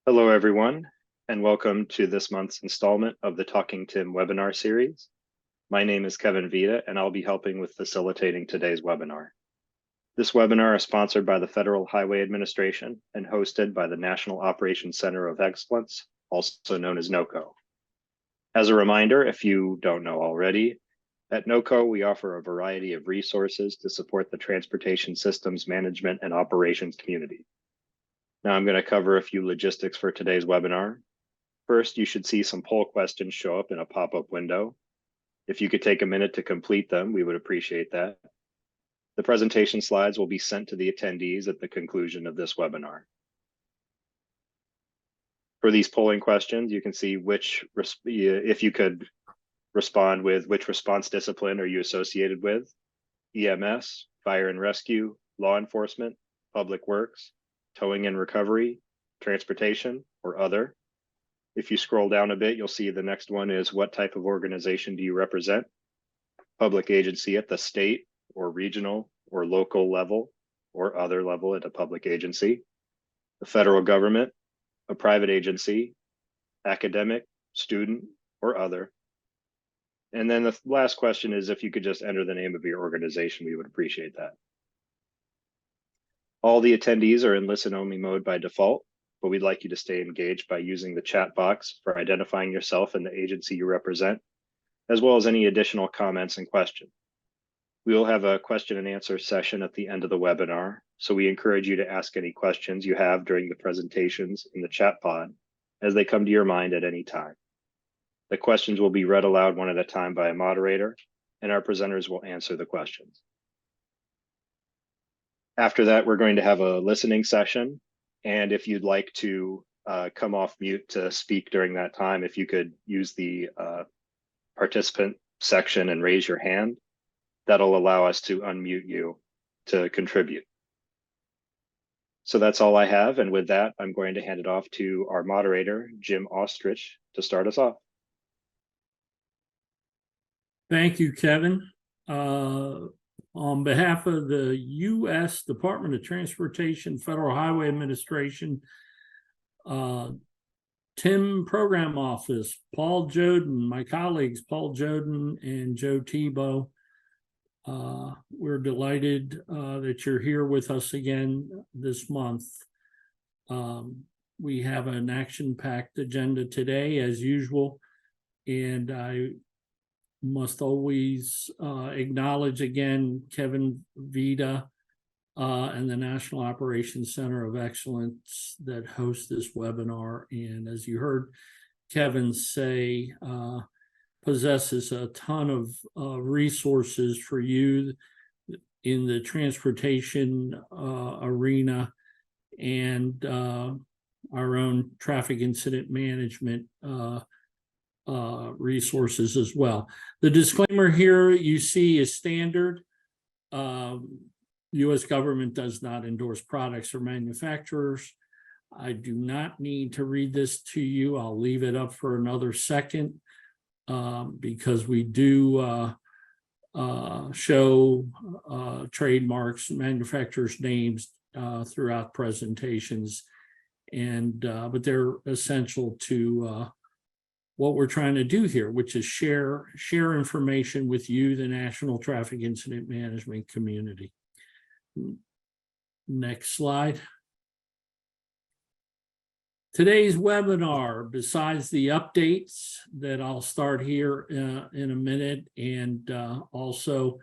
Hello, everyone, and welcome to this month's installment of the Talking TIM webinar series. My name is Kevin Vita, and I'll be helping with facilitating today's webinar. This webinar is sponsored by the Federal Highway Administration and hosted by the National Operations Center of Excellence, also known as NOCoE. As a reminder, if you don't know already, at NOCoE, we offer a variety of resources to support the transportation systems management and operations community. Now I'm going to cover a few logistics for today's webinar. First, you should see some poll questions show up in a pop-up window. If you could take a minute to complete them, we would appreciate that. The presentation slides will be sent to the attendees at the conclusion of this webinar. For these polling questions, you can see if you could respond with which response discipline are you associated with: EMS, fire and rescue, law enforcement, public works, towing and recovery, transportation, or other. If you scroll down a bit, you'll see the next one is what type of organization do you represent? Public agency at the state or regional or local level or other level at a public agency. The federal government, a private agency, academic, student, or other. And then the last question is if you could just enter the name of your organization, we would appreciate that. All the attendees are in listen-only mode by default, but we'd like you to stay engaged by using the chat box for identifying yourself and the agency you represent, as well as any additional comments and questions. We will have a question and answer session at the end of the webinar, so we encourage you to ask any questions you have during the presentations in the chat pod as they come to your mind at any time. The questions will be read aloud one at a time by a moderator, and our presenters will answer the questions. After that, we're going to have a listening session, and if you'd like to come off mute to speak during that time, if you could use the participant section and raise your hand, that'll allow us to unmute you to contribute. So that's all I have, and with that, I'm going to hand it off to our moderator, Jim Ostrich, to start us off. Thank you, Kevin. On behalf of the U.S. Department of Transportation, Federal Highway Administration, TIM Program Office, Paul Joden, my colleagues, Paul Joden and Joe Tebow, we're delighted that you're here with us again this month. We have an action-packed agenda today, as usual, and I must always acknowledge again Kevin Vita and the National Operations Center of Excellence that host this webinar. And as you heard Kevin say, possesses a ton of resources for you in the transportation arena and our own traffic incident management resources as well. The disclaimer here you see is standard. U.S. government does not endorse products or manufacturers. I do not need to read this to you. I'll leave it up for another second because we do show trademarks, manufacturers' names throughout presentations, and but they're essential to what we're trying to do here, which is share information with you, the National Traffic Incident Management community. Next slide. Today's webinar, besides the updates that I'll start here in a minute, and also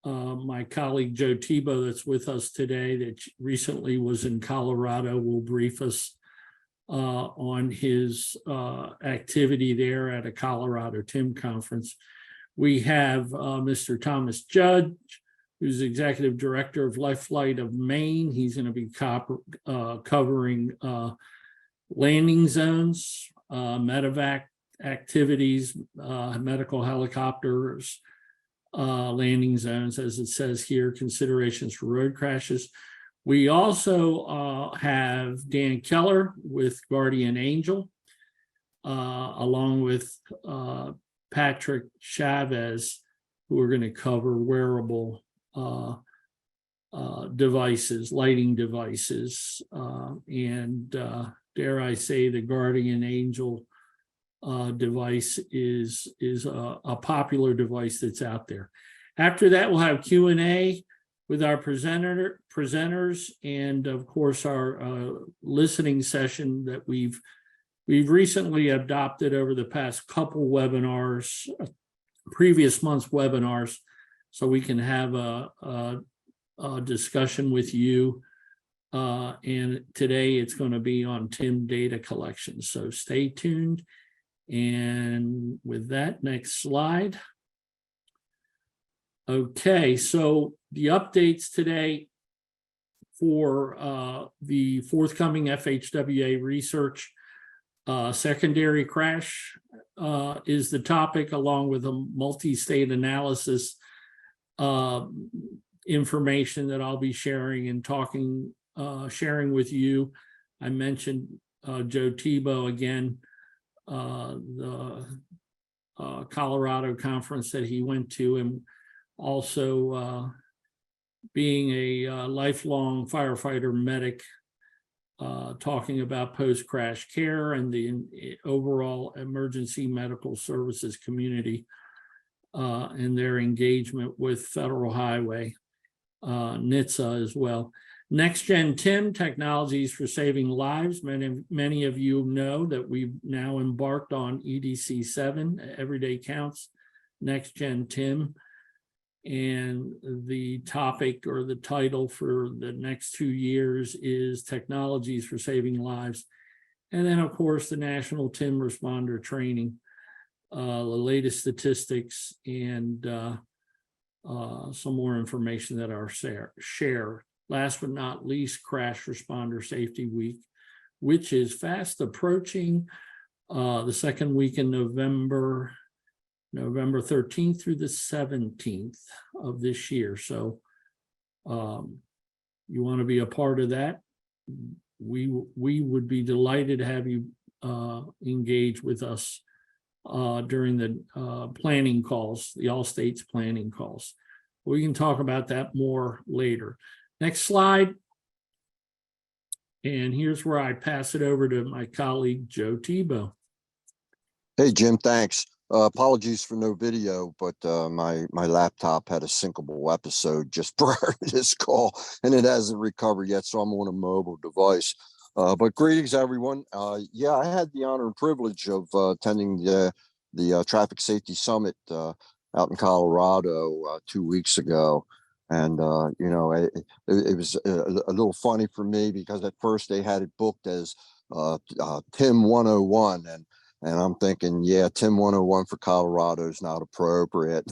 my colleague Joe Tebow that's with us today that recently was in Colorado will brief us on his activity there at a Colorado TIM conference. We have Mr. Thomas Judge, who's Executive Director of Lifelight of Maine. He's going to be covering landing zones, medevac activities, medical helicopters, landing zones, as it says here, considerations for road crashes. We also have Dan Keller with Guardian Angel, along with Patrick Chavez, who are going to cover wearable devices, lighting devices, and dare I say, the guardian angel device is a popular device that's out there. After that, we'll have Q&A with our presenters, and of course our listening session that we've recently adopted over the past couple webinars, previous month's webinars, so we can have a discussion with you. And today it's going to be on TIM data collection, so stay tuned. And with that, next slide. Okay, so the updates today for the forthcoming FHWA research. Secondary crash is the topic, along with a multi-state analysis information that I'll be sharing and sharing with you. I mentioned Joe Tebow again, the Colorado conference that he went to, and also being a lifelong firefighter medic, talking about post-crash care and the overall emergency medical services community and their engagement with Federal Highway, NHTSA as well. Next Gen TIM, technologies for saving lives. Many of you know that we've now embarked on EDC 7, Everyday Counts, Next Gen TIM. And the topic or the title for the next 2 years is Technologies for Saving Lives. And then, of course, the National TIM Responder Training, the latest statistics, and some more information that are shared. Last but not least, Crash Responder Safety Week, which is fast approaching, the second week in November 13th through the 17th of this year. So you want to be a part of that, we would be delighted to have you engage with us during the planning calls, the all states planning calls. We can talk about that more later. Next slide. And here's where I pass it over to my colleague, Joe Tebow. Hey, Jim, thanks. Apologies for no video, but my laptop had a syncable episode just prior to this call, and it hasn't recovered yet, so I'm on a mobile device. But greetings, everyone. Yeah, I had the honor and privilege of attending the Traffic Safety Summit out in Colorado 2 weeks ago. And, you know, it was a little funny for me because at first they had it booked as TIM 101. And I'm thinking, yeah, TIM 101 for Colorado is not appropriate.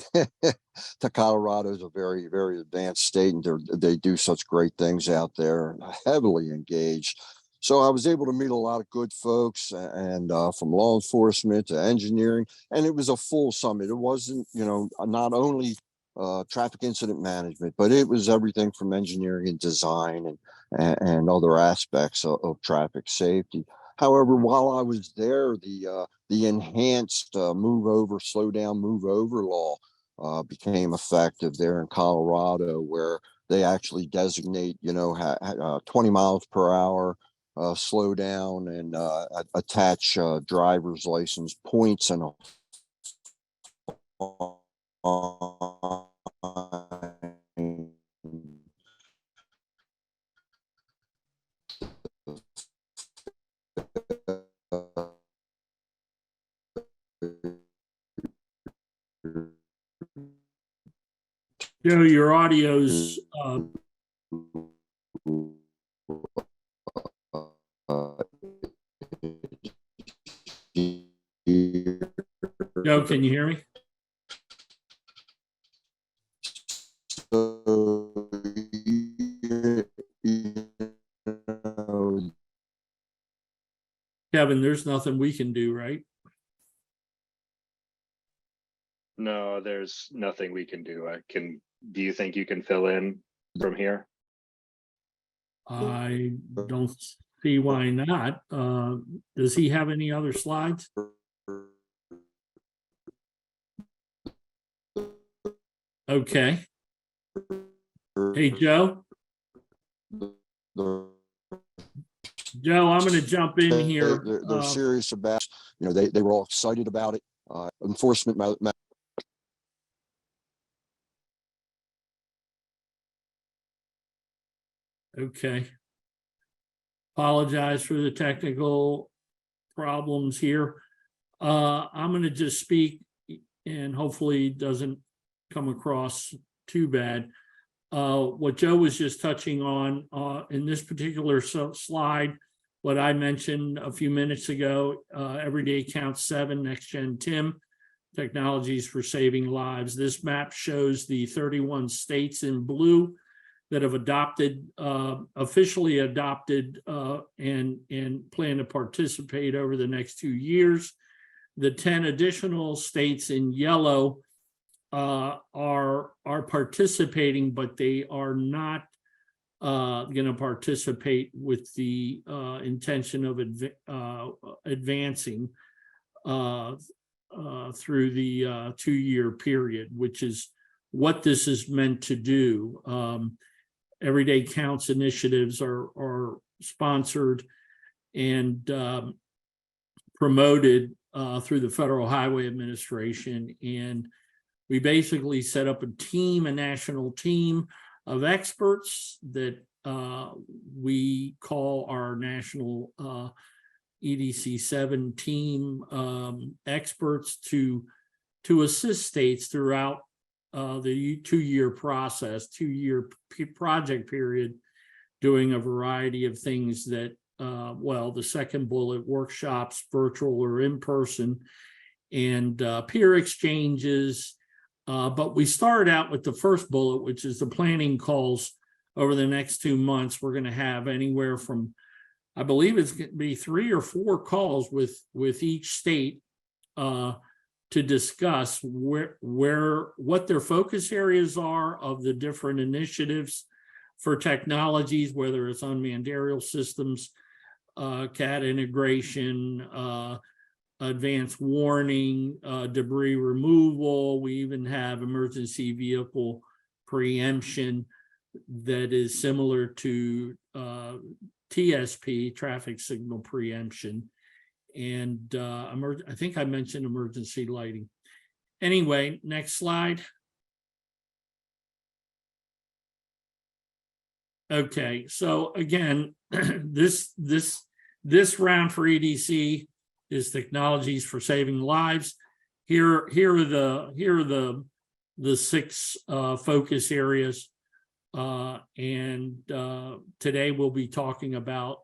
Colorado is a very, very advanced state, and they do such great things out there, heavily engaged. So I was able to meet a lot of good folks, and from law enforcement to engineering, and it was a full summit. It wasn't, you know, not only traffic incident management, but it was everything from engineering and design and other aspects of traffic safety. However, while I was there, the enhanced move over, slow down, move over law became effective there in Colorado, where they actually designate, you know, 20 miles per hour slow down and attach driver's license points and Joe, your audio's Joe, can you hear me? Kevin, there's nothing we can do, right? No, there's nothing we can do. Do you think you can fill in from here? I don't see why not. Does he have any other slides? Okay. Hey, Joe. Joe, I'm going to jump in here. They're serious about, they were all excited about it. Enforcement. Okay. Apologize for the technical problems here. I'm going to just speak and hopefully it doesn't come across too bad. What Joe was just touching on in this particular slide, what I mentioned a few minutes ago, Everyday Count 7, Next Gen TIM, Technologies for Saving Lives. This map shows the 31 states in blue that have adopted, officially adopted and plan to participate over the next 2 years. The 10 additional states in yellow are participating, but they are not going to participate with the intention of advancing through the 2-year period, which is what this is meant to do. Everyday Counts initiatives are sponsored and promoted through the Federal Highway Administration, and we basically set up a team, a national team of experts that we call our national EDC7 team experts to assist states throughout the 2-year process, 2-year project period, doing a variety of things that, well, the second bullet, workshops, virtual or in person, and peer exchanges. But we start out with the first bullet, which is the planning calls over the next 2 months. We're going to have anywhere from, I believe it's going to be 3 or 4 calls with each state to discuss what their focus areas are of the different initiatives for technologies, whether it's unmanned aerial systems, CAD integration, advanced warning, debris removal. We even have emergency vehicle preemption that is similar to TSP, traffic signal preemption. And I think I mentioned emergency lighting. Anyway, next slide. Okay, so again, this round for EDC is Technologies for Saving Lives. Here are the 6 focus areas, and today we'll be talking about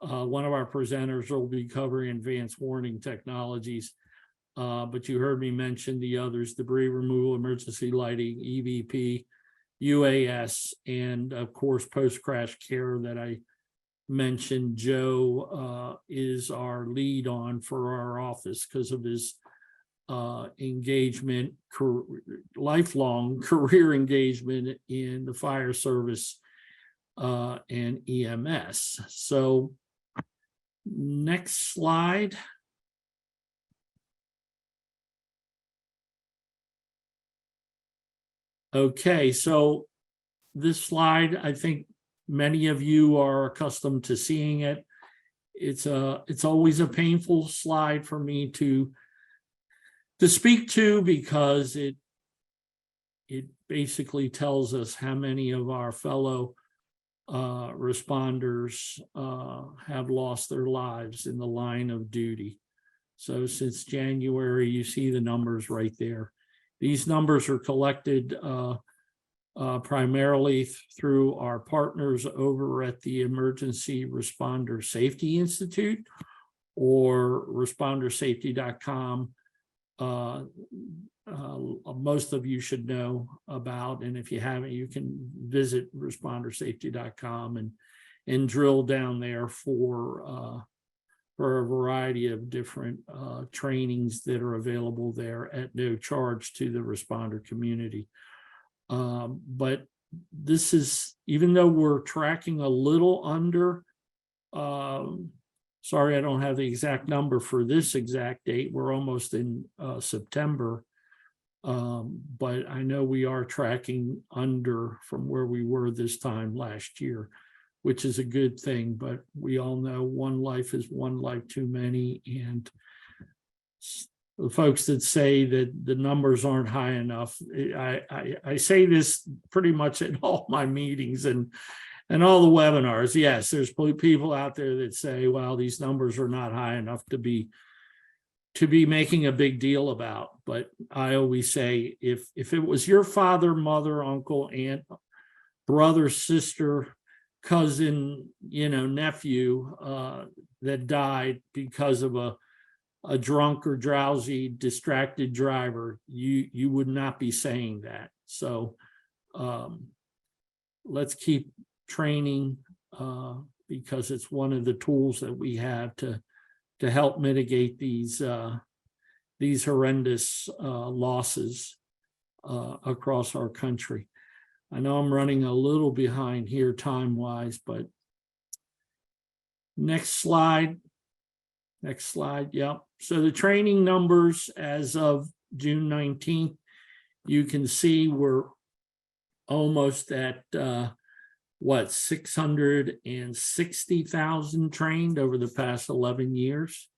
one of our presenters will be covering advanced warning technologies, but you heard me mention the others: debris removal, emergency lighting, EVP, UAS, and of course post-crash care that I mentioned. Joe is our lead on for our office because of his engagement, lifelong career engagement in the fire service and EMS. So next slide. Okay, so this slide, I think many of you are accustomed to seeing it. It's always a painful slide for me to speak to, because it basically tells us how many of our fellow responders have lost their lives in the line of duty. So since January, you see the numbers right there. These numbers are collected primarily through our partners over at the Emergency Responder Safety Institute, or respondersafety.com. Most of you should know about, and if you haven't, you can visit respondersafety.com and drill down there for a variety of different trainings that are available there at no charge to the responder community. But this is, even though we're tracking a little under, sorry, I don't have the exact number for this exact date. We're almost in September. But I know we are tracking under from where we were this time last year. which is a good thing, but we all know one life is one life too many. And the folks that say that the numbers aren't high enough, I say this pretty much at all my meetings and all the webinars. Yes, there's people out there that say, well, these numbers are not high enough to be making a big deal about. But I always say, if it was your father, mother, uncle, aunt, brother, sister, cousin, nephew that died because of a drunk or drowsy, distracted driver, you would not be saying that. So let's keep training because it's one of the tools that we have to help mitigate these horrendous losses across our country. I know I'm running a little behind here time-wise, but next slide. Yep. So the training numbers as of June 19th, you can see we're almost at 660,000 trained over the past 11 years.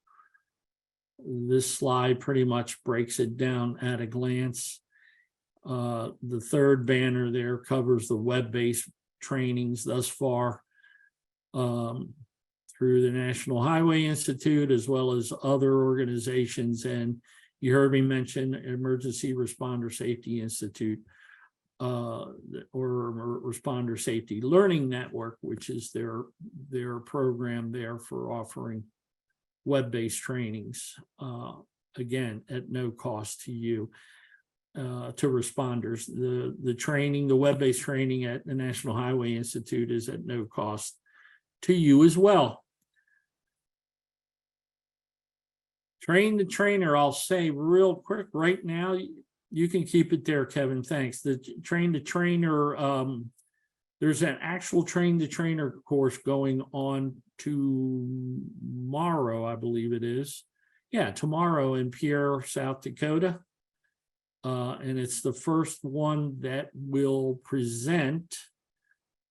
This slide pretty much breaks it down at a glance. The third banner there covers the web-based trainings thus far through the National Highway Institute, as well as other organizations. And you heard me mention Emergency Responder Safety Institute or Responder Safety Learning Network, which is their program there for offering web-based trainings, again, at no cost to you, to responders. The training, the web-based training at the National Highway Institute is at no cost to you as well. Train the trainer, I'll say real quick right now, you can keep it there, Kevin, thanks. The train the trainer, there's an actual train the trainer course going on tomorrow, I believe it is. Yeah, tomorrow in Pierre, South Dakota. And it's the first one that will present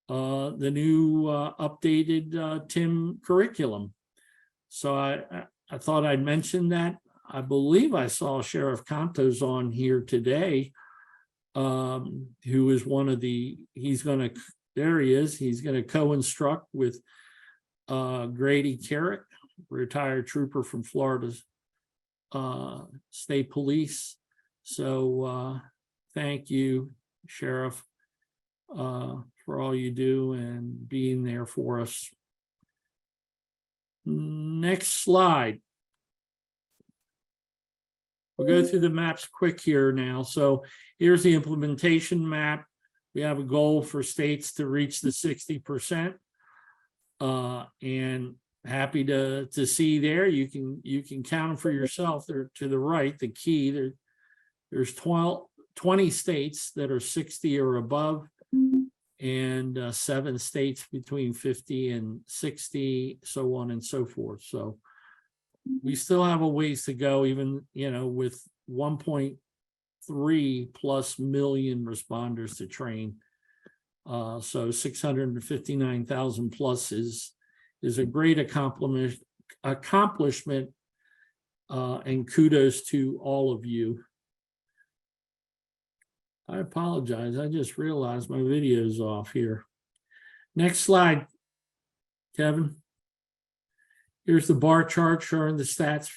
the new updated TIM curriculum. So I thought I'd mention that. I believe I saw Sheriff Cantos on here today, who is one of there he is. He's going to co-instruct with Grady Carrick, retired trooper from Florida State Police. So thank you, Sheriff, for all you do and being there for us. Next slide. We'll go through the maps quick here now. So here's the implementation map. We have a goal for states to reach the 60%. And happy to see there. You can count them for yourself. They're to the right, the key. There's 20 states that are 60 or above, and 7 states between 50 and 60, so on and so forth. So we still have a ways to go, even with 1.3 plus million responders to train. So 659,000 plus is a great accomplishment, and kudos to all of you. I apologize. I just realized my video's off here. Next slide, Kevin. Here's the bar chart showing the stats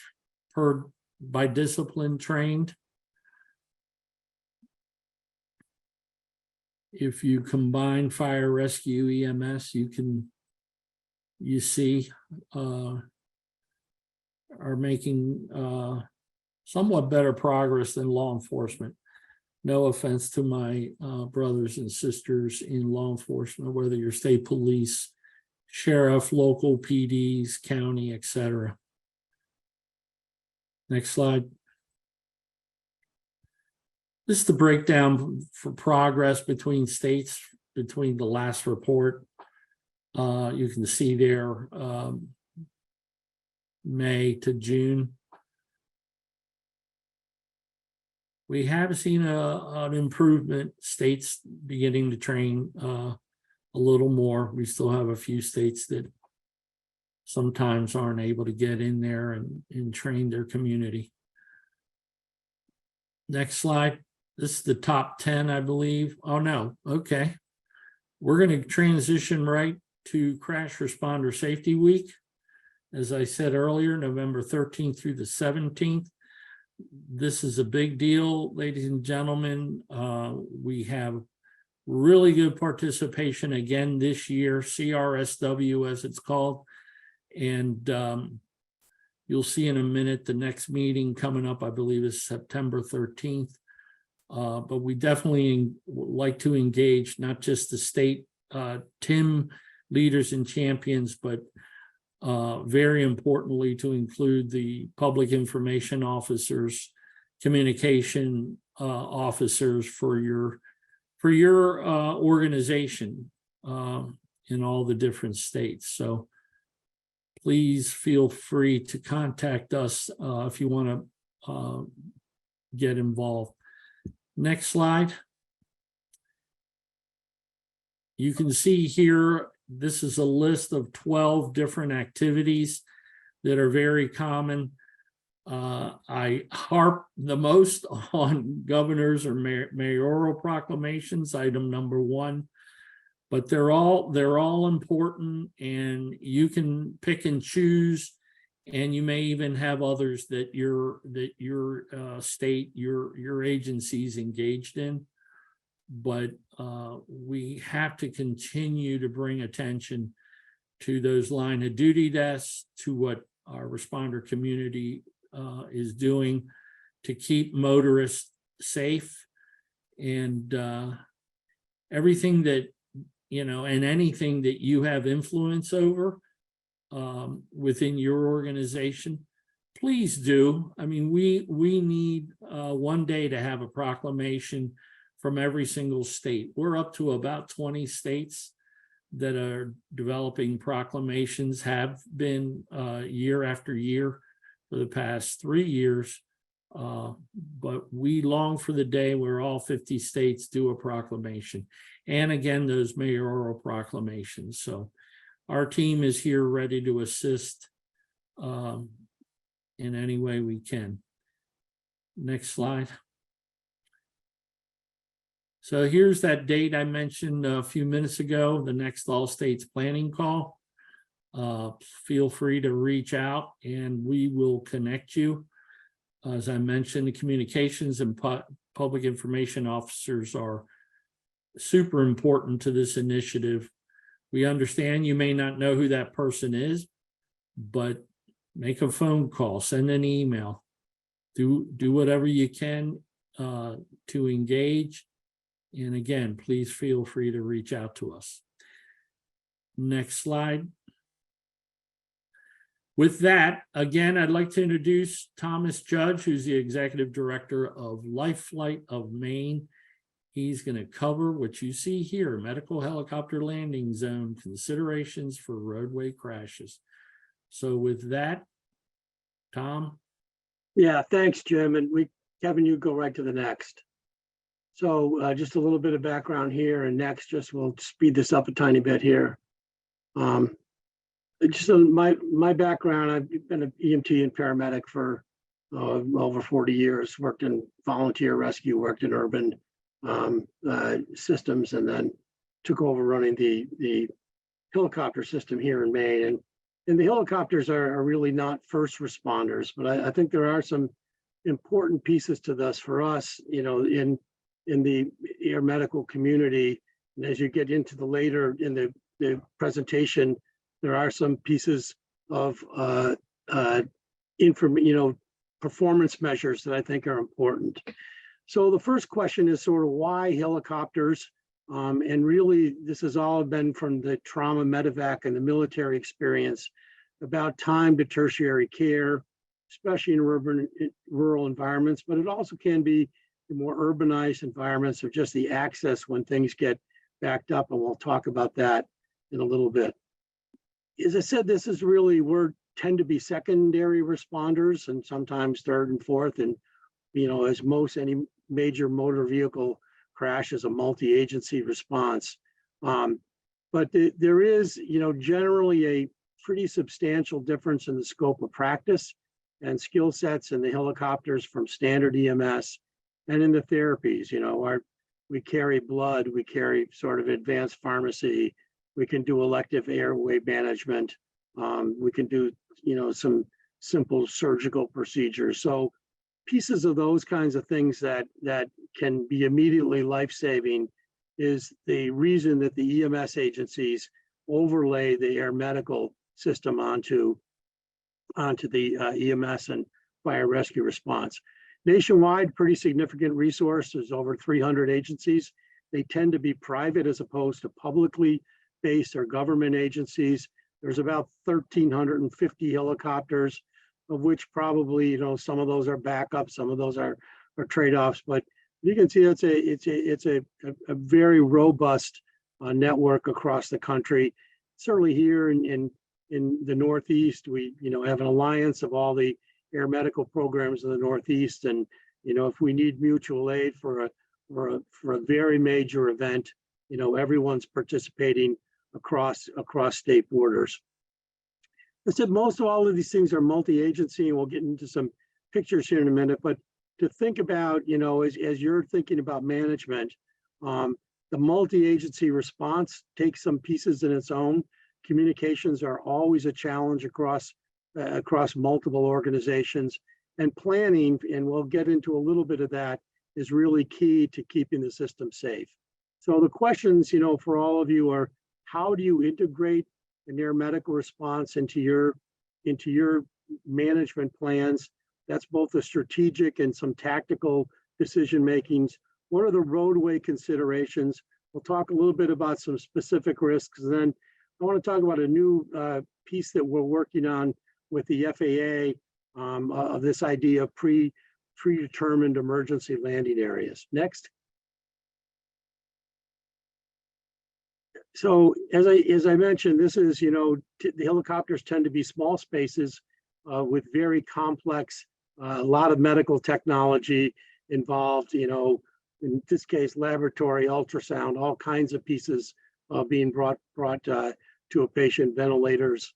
by discipline trained. If you combine fire, rescue, EMS, you see are making somewhat better progress than law enforcement. No offense to my brothers and sisters in law enforcement, whether you're state police, sheriff, local PDs, county, etc. Next slide. This is the breakdown for progress between states, between the last report. You can see there May to June. We have seen an improvement, states beginning to train a little more. We still have a few states that sometimes aren't able to get in there and train their community. Next slide. This is the top 10, I believe. Oh, no. Okay. We're going to transition right to Crash Responder Safety Week. As I said earlier, November 13th through the 17th. This is a big deal, ladies and gentlemen. We have really good participation again this year, CRSW as it's called. And you'll see in a minute the next meeting coming up, I believe, is September 13th. But we definitely like to engage not just the state TIM leaders and champions, but very importantly to include the public information officers, communication officers for your organization in all the different states. So please feel free to contact us if you want to get involved. Next slide. You can see here, this is a list of 12 different activities that are very common. I harp the most on governors or mayoral proclamations, item number 1, but they're all important, and you can pick and choose, and you may even have others that your state, your agency's engaged in. But we have to continue to bring attention to those line of duty deaths, to what our responder community is doing to keep motorists safe, and everything that, and anything that you have influence over within your organization, please do. I mean, we need one day to have a proclamation from every single state. We're up to about 20 states that are developing proclamations, have been year after year for the past 3 years. But we long for the day where all 50 states do a proclamation. And again, those mayoral proclamations. So our team is here ready to assist in any way we can. Next slide. So here's that date I mentioned a few minutes ago, the next all states planning call. Feel free to reach out and we will connect you. As I mentioned, the communications and public information officers are super important to this initiative. We understand you may not know who that person is, but make a phone call, send an email, do whatever you can to engage. And again, please feel free to reach out to us. Next slide. With that, again, I'd like to introduce Thomas Judge, who's the Executive Director of Life Flight of Maine. He's going to cover what you see here, medical helicopter landing zone considerations for roadway crashes. So with that, Tom. Yeah, thanks, Jim. And Kevin, you go right to the next. So just a little bit of background here, and next, just we'll speed this up a tiny bit here. Just my background, I've been an EMT and paramedic for over 40 years, worked in volunteer rescue, worked in urban systems, and then took over running the helicopter system here in Maine. And the helicopters are really not first responders, but I think there are some important pieces to this for us, in the air medical community. And as you get into the later in the presentation, there are some pieces of performance measures that I think are important. So the first question is sort of why helicopters? And really, this has all been from the trauma medevac and the military experience about time to tertiary care, especially in urban, rural environments, but it also can be the more urbanized environments of just the access when things get backed up, and we'll talk about that in a little bit. As I said, this is really, we tend to be secondary responders and sometimes third and fourth, and as most any major motor vehicle crash is a multi-agency response. But But there is, generally a pretty substantial difference in the scope of practice and skill sets in the helicopters from standard EMS and in the therapies. We carry blood, we carry sort of advanced pharmacy, we can do elective airway management, we can do, some simple surgical procedures. So pieces of those kinds of things that can be immediately life-saving is the reason that the EMS agencies overlay the air medical system onto the EMS and fire rescue response. Nationwide, pretty significant resources, over 300 agencies. They tend to be private as opposed to publicly based or government agencies. There's about 1,350 helicopters, of which probably, some of those are backups, some of those are trade-offs, but you can see it's a very robust network across the country. Certainly here in the Northeast, we have an alliance of all the air medical programs in the Northeast, and if we need mutual aid for a very major event, everyone's participating across state borders. I said most of all of these things are multi-agency, and we'll get into some pictures here in a minute, but to think about, as you're thinking about management, the multi-agency response takes some pieces in its own. Communications are always a challenge across multiple organizations, and planning, and we'll get into a little bit of that, is really key to keeping the system safe. So the questions, for all of you are, how do you integrate an air medical response into your management plans? That's both a strategic and some tactical decision makings. What are the roadway considerations? We'll talk a little bit about some specific risks. And then I want to talk about a new piece that we're working on with the FAA of this idea of predetermined emergency landing areas. Next. So as I mentioned, this is, the helicopters tend to be small spaces with very complex, a lot of medical technology involved, in this case, laboratory, ultrasound, all kinds of pieces being brought to a patient, ventilators,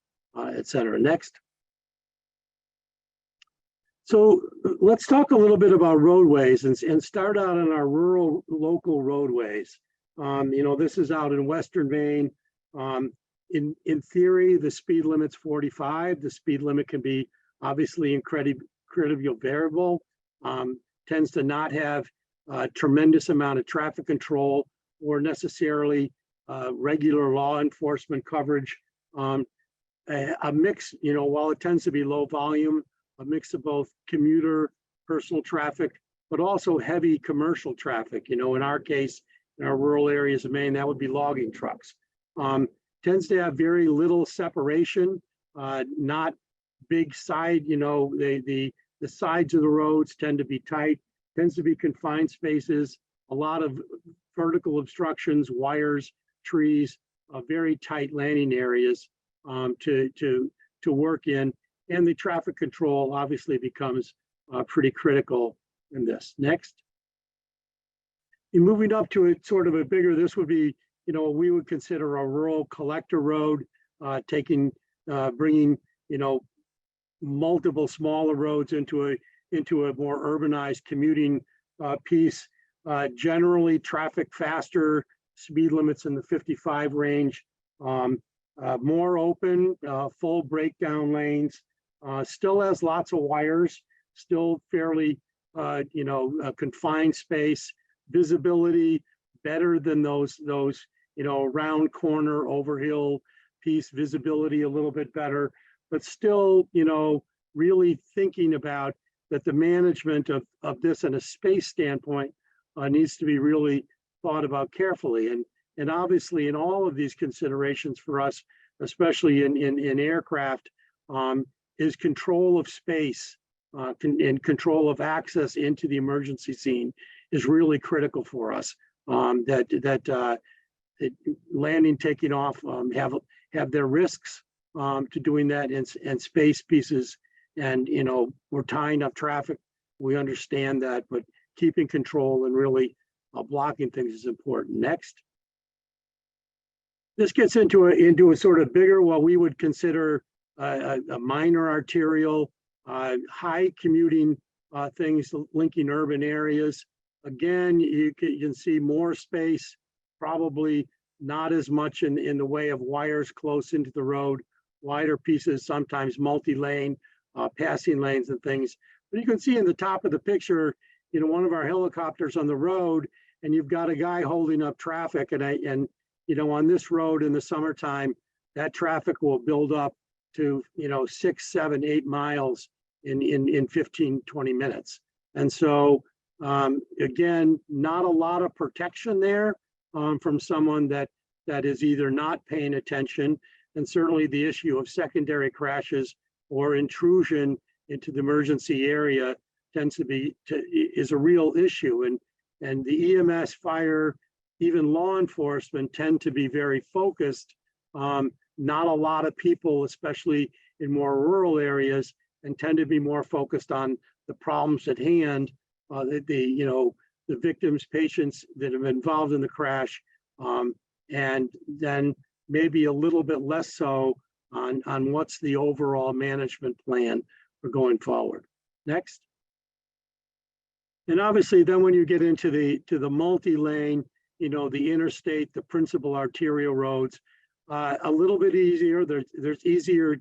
et cetera. Next. So let's talk a little bit about roadways and start out on our rural local roadways. This is out in Western Maine. In theory, the speed limit's 45. The speed limit can be obviously incredibly variable, tends to not have a tremendous amount of traffic control or necessarily regular law enforcement coverage. A mix, while it tends to be low volume, a mix of both commuter, personal traffic, but also heavy commercial traffic. In our case, in our rural areas of Maine, that would be logging trucks. Tends to have very little separation, not big side, the sides of the roads tend to be tight, tends to be confined spaces, a lot of vertical obstructions, wires, trees, very tight landing areas to work in. And the traffic control obviously becomes pretty critical in this. Next. And moving up to it, sort of a bigger, this would be, we would consider a rural collector road, bringing, multiple smaller roads into a more urbanized commuting piece. Generally, traffic faster, speed limits in the 55 range, more open, full breakdown lanes, still has lots of wires, still fairly, confined space, visibility better than those round corner overhill piece, visibility a little bit better, but still, really thinking about that the management of this in a space standpoint needs to be really thought about carefully. And obviously in all of these considerations for us, especially in aircraft, is control of space and control of access into the emergency scene is really critical for us. That landing, taking off have their risks to doing that in space pieces. And, we're tying up traffic. We understand that, but keeping control and really blocking things is important. Next. This gets into a sort of bigger, what we would consider a minor arterial, high commuting things linking urban areas. Again, you can see more space, probably not as much in the way of wires close into the road, wider pieces, sometimes multi-lane, passing lanes and things. But you can see in the top of the picture, you know, one of our helicopters on the road, and you've got a guy holding up traffic, and you know, on this road in the summertime, that traffic will build up to, you know, 6, 7, 8 miles in 15, 20 minutes. And so, again, not a lot of protection there from someone that is either not paying attention, and certainly the issue of secondary crashes or intrusion into the emergency area is a real issue. And the EMS, fire, even law enforcement tend to be very focused. Not a lot of people, especially in more rural areas, and tend to be more focused on the problems at hand, the victims, patients that have been involved in the crash, and then maybe a little bit less so on what's the overall management plan for going forward. Next. And obviously then when you get into the multi-lane, you know, the interstate, the principal arterial roads, a little bit easier. There's easier,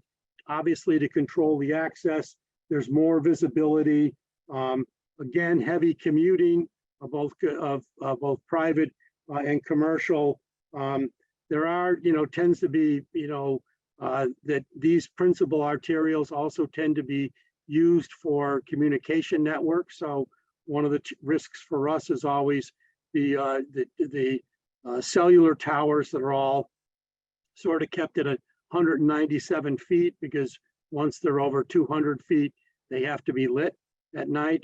obviously, to control the access. There's more visibility. Again, heavy commuting of both private and commercial. There are, you know, tends to be, you know, that these principal arterials also tend to be used for communication networks. So one of the risks for us is always the cellular towers that are all sort of kept at 197 feet, because once they're over 200 feet, they have to be lit at night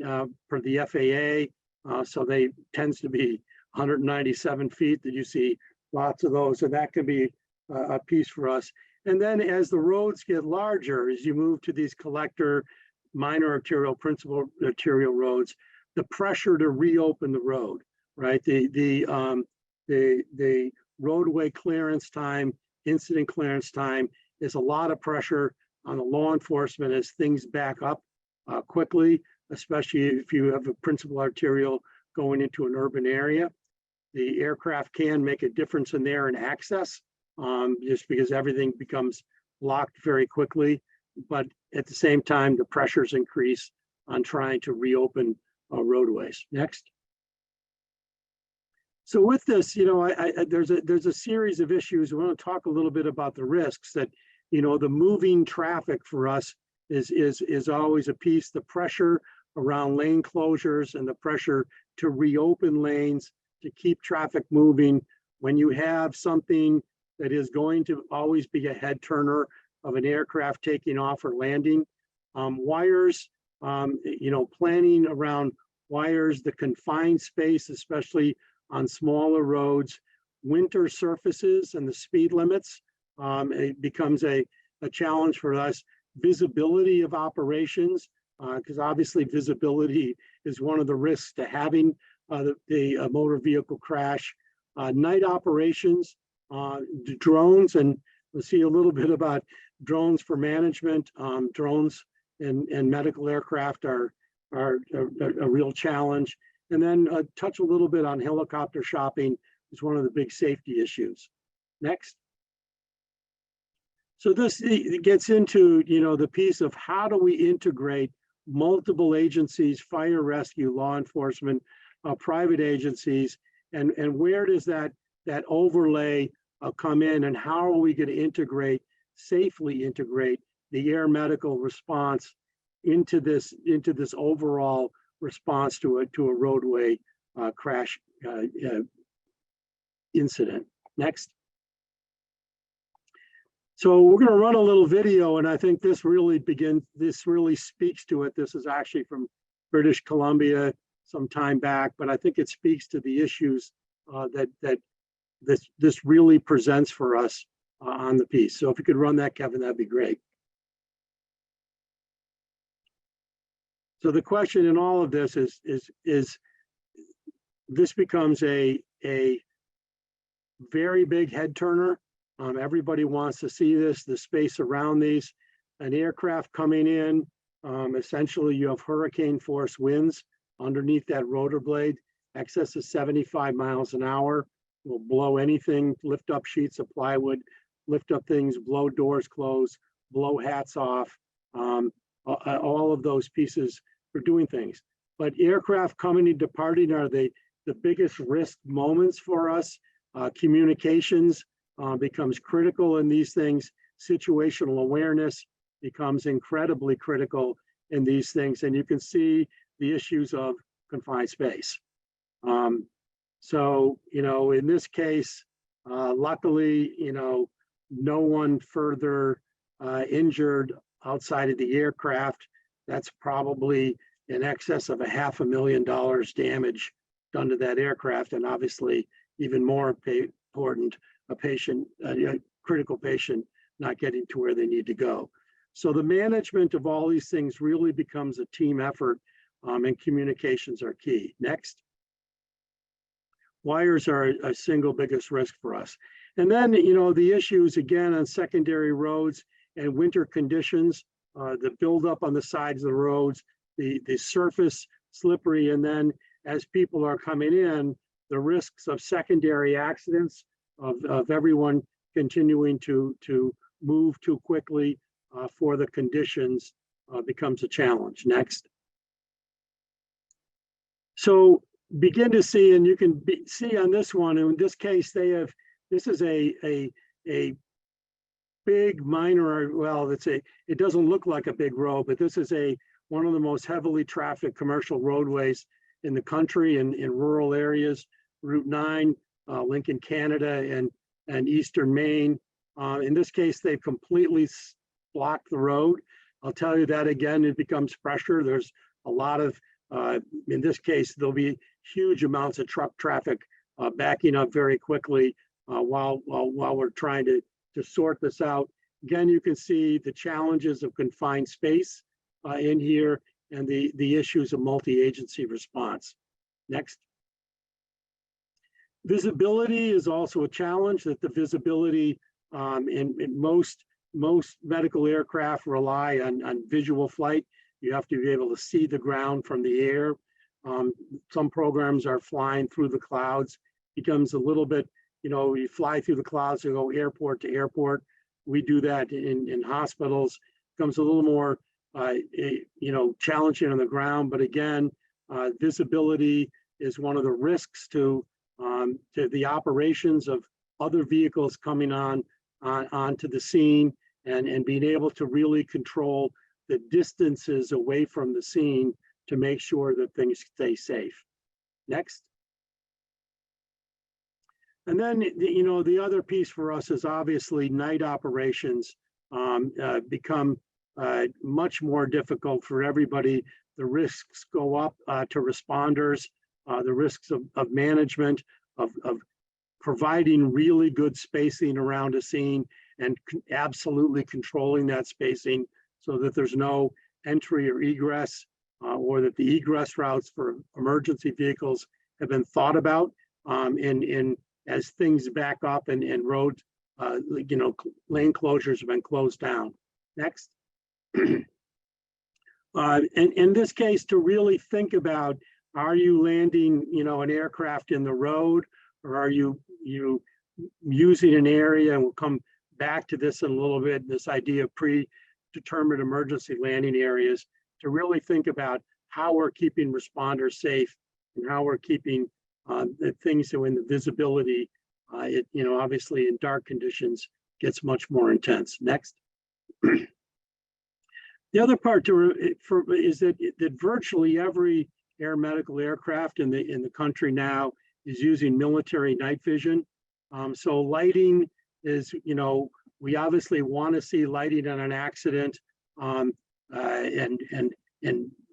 for the FAA. So they tends to be 197 feet that you see lots of those. So that can be a piece for us. And then as the roads get larger, as you move to these collector, minor arterial, principal arterial roads, the pressure to reopen the road, right? The roadway clearance time, incident clearance time is a lot of pressure on the law enforcement as things back up quickly, especially if you have a principal arterial going into an urban area. The aircraft can make a difference in there in access, just because everything becomes blocked very quickly. But at the same time, the pressures increase on trying to reopen roadways. Next. So with this, you know, there's a series of issues. We want to talk a little bit about the risks that, you know, the moving traffic for us is always a piece. The pressure around lane closures and the pressure to reopen lanes to keep traffic moving when you have something that is going to always be a head turner of an aircraft taking off or landing. Wires, you know, planning around wires, the confined space, especially on smaller roads, winter surfaces and the speed limits, it becomes a challenge for us. Visibility of operations, because obviously visibility is one of the risks to having the motor vehicle crash. Night operations, drones, and we'll see a little bit about drones for management. Drones and medical aircraft are a real challenge. And then touch a little bit on helicopter shopping is one of the big safety issues. Next. So this gets into, you know, the piece of how do we integrate multiple agencies, fire rescue, law enforcement, private agencies, and where does that overlay come in, and how are we going to safely integrate the air medical response into this overall response to a roadway crash incident. Next. So we're going to run a little video, and I think this really speaks to it. This is actually from British Columbia some time back, but I think it speaks to the issues that this really presents for us on the piece. So if you could run that, Kevin, that'd be great. So the question in all of this is this becomes a very big head turner Everybody wants to see this, the space around these. An aircraft coming in, essentially you have hurricane force winds underneath that rotor blade, excess of 75 miles an hour, will blow anything, lift up sheets of plywood, lift up things, blow doors closed, blow hats off, all of those pieces for doing things. But aircraft coming and departing are the biggest risk moments for us. Communications becomes critical in these things. Situational awareness becomes incredibly critical in these things. And you can see the issues of confined space. So, in this case, luckily, no one further injured outside of the aircraft. That's probably in excess of $500,000 damage done to that aircraft. And obviously, even more important, a critical patient not getting to where they need to go. So the management of all these things really becomes a team effort, and communications are key. Next. Wires are a single biggest risk for us. And then, the issues again on secondary roads and winter conditions, the buildup on the sides of the roads, the surface slippery, and then as people are coming in, the risks of secondary accidents, of everyone continuing to move too quickly for the conditions becomes a challenge. Next. So begin to see, and you can see on this one, in this case, this is a big minor, well, it doesn't look like a big road, but this is one of the most heavily trafficked commercial roadways in the country and in rural areas, Route 9, Lincoln, Canada, and Eastern Maine. In this case, they've completely blocked the road. I'll tell you that again, it becomes pressure. There's a lot of, in this case, there'll be huge amounts of truck traffic backing up very quickly while we're trying to sort this out. Again, you can see the challenges of confined space in here and the issues of multi-agency response. Next. Visibility is also a challenge, that the visibility in most medical aircraft rely on visual flight. You have to be able to see the ground from the air. Some programs are flying through the clouds. Becomes a little bit, you fly through the clouds and go airport to airport. We do that in hospitals. Becomes a little more, challenging on the ground. But again, visibility is one of the risks to the operations of other vehicles coming onto the scene, and being able to really control the distances away from the scene to make sure that things stay safe. Next. And then, the other piece for us is obviously night operations become much more difficult for everybody. The risks go up to responders, the risks of management, of providing really good spacing around a scene and absolutely controlling that spacing so that there's no entry or egress, or that the egress routes for emergency vehicles have been thought about as things back up and roads, lane closures have been closed down. Next. And in this case, to really think about, are you landing, an aircraft in the road, or are you using an area, and we'll come back to this in a little bit, this idea of predetermined emergency landing areas, to really think about how we're keeping responders safe and how we're keeping the things so in the visibility, obviously in dark conditions gets much more intense. Next. The other part is that virtually every air medical aircraft in the country now is using military night vision. So lighting is, we obviously want to see lighting on an accident, and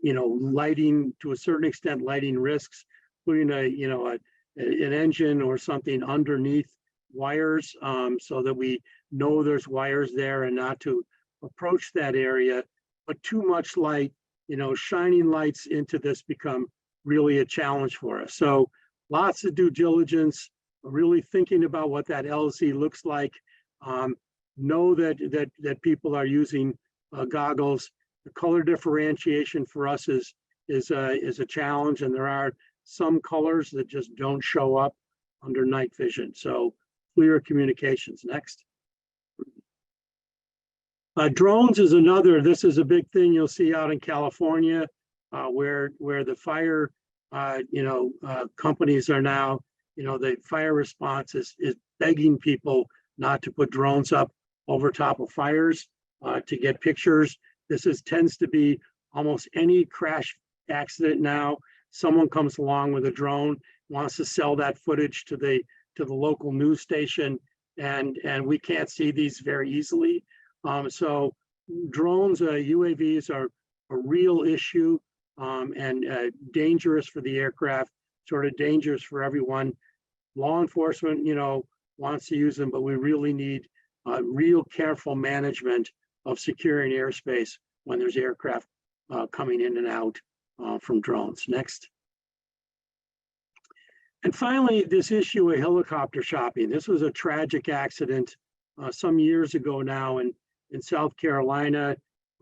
lighting to a certain extent, lighting risks, putting an engine or something underneath wires, so that we know there's wires there and not to approach that area. But too much light, shining lights into this become really a challenge for us. So lots of due diligence, really thinking about what that LZ looks like, Know that people are using goggles. The color differentiation for us is a challenge, and there are some colors that just don't show up under night vision. So clear communications. Next. Drones is another. This is a big thing you'll see out in California, where the fire companies are now, the fire response is begging people not to put drones up over top of fires to get pictures. This tends to be almost any crash accident now. Someone comes along with a drone, wants to sell that footage to the local news station, and we can't see these very easily. So drones, UAVs are a real issue, and dangerous for the aircraft, sort of dangerous for everyone. Law enforcement, wants to use them, but we really need real careful management of securing airspace when there's aircraft coming in and out from drones. Next. And finally, this issue of helicopter shopping. This was a tragic accident some years ago now in South Carolina.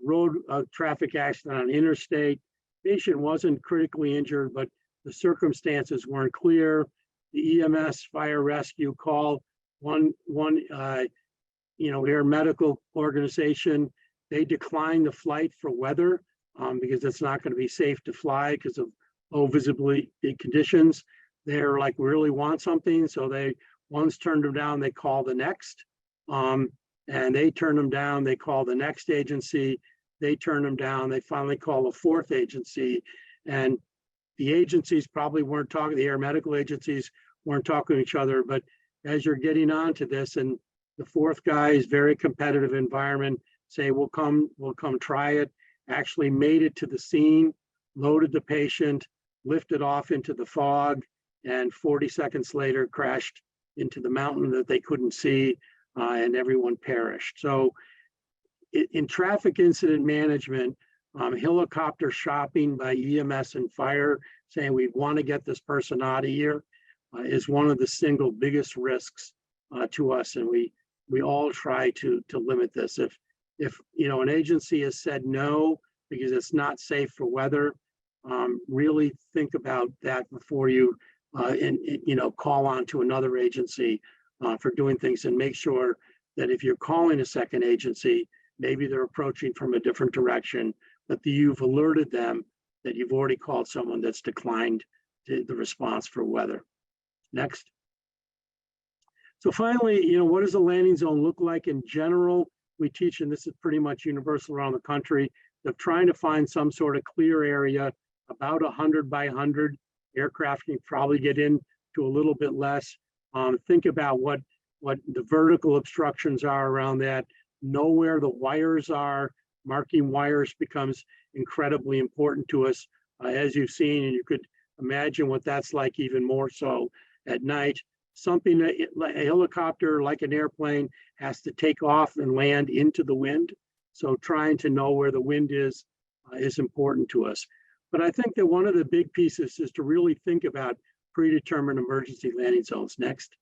Road traffic accident on interstate. Patient wasn't critically injured, but the circumstances weren't clear. The EMS fire rescue called one air medical organization. They declined the flight for weather because it's not going to be safe to fly because of low visibility conditions. They're like, we really want something. So they once turned them down, they call the next. And they turn them down, they call the next agency, they turn them down, they finally call a fourth agency. And the agencies probably weren't talking, the air medical agencies weren't talking to each other, but as you're getting onto this, and the fourth guy is very competitive environment, say, we'll come try it, actually made it to the scene, loaded the patient, lifted off into the fog, and 40 seconds later crashed into the mountain that they couldn't see. And everyone perished. So in traffic incident management, helicopter shopping by EMS and fire, saying we want to get this person out of here, is one of the single biggest risks to us. And we all try to limit this. If an agency has said no because it's not safe for weather, really think about that before you call on to another agency for doing things, and make sure that if you're calling a second agency, maybe they're approaching from a different direction, but you've alerted them that you've already called someone that's declined the response for weather. Next. So finally, what does a landing zone look like in general? We teach, and this is pretty much universal around the country, of trying to find some sort of clear area, about 100 by 100. Aircraft can probably get in to a little bit less. Think about what the vertical obstructions are around that. Know where the wires are. Marking wires becomes incredibly important to us, as you've seen, and you could imagine what that's like even more so at night. Something that a helicopter, like an airplane, has to take off and land into the wind. So trying to know where the wind is important to us. But I think that one of the big pieces is to really think about predetermined emergency landing zones. Next.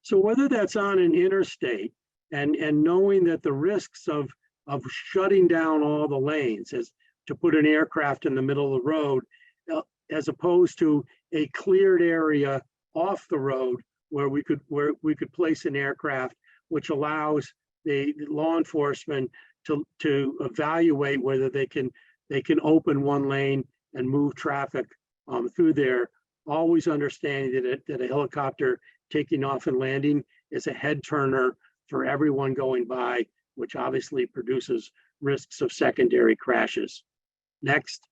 So whether that's on an interstate and knowing that the risks of shutting down all the lanes is to put an aircraft in the middle of the road, as opposed to a cleared area off the road where we could place an aircraft, which allows the law enforcement to evaluate whether they can open one lane and move traffic through there, always understanding that a helicopter taking off and landing is a head turner for everyone going by, which obviously produces risks of secondary crashes. Next.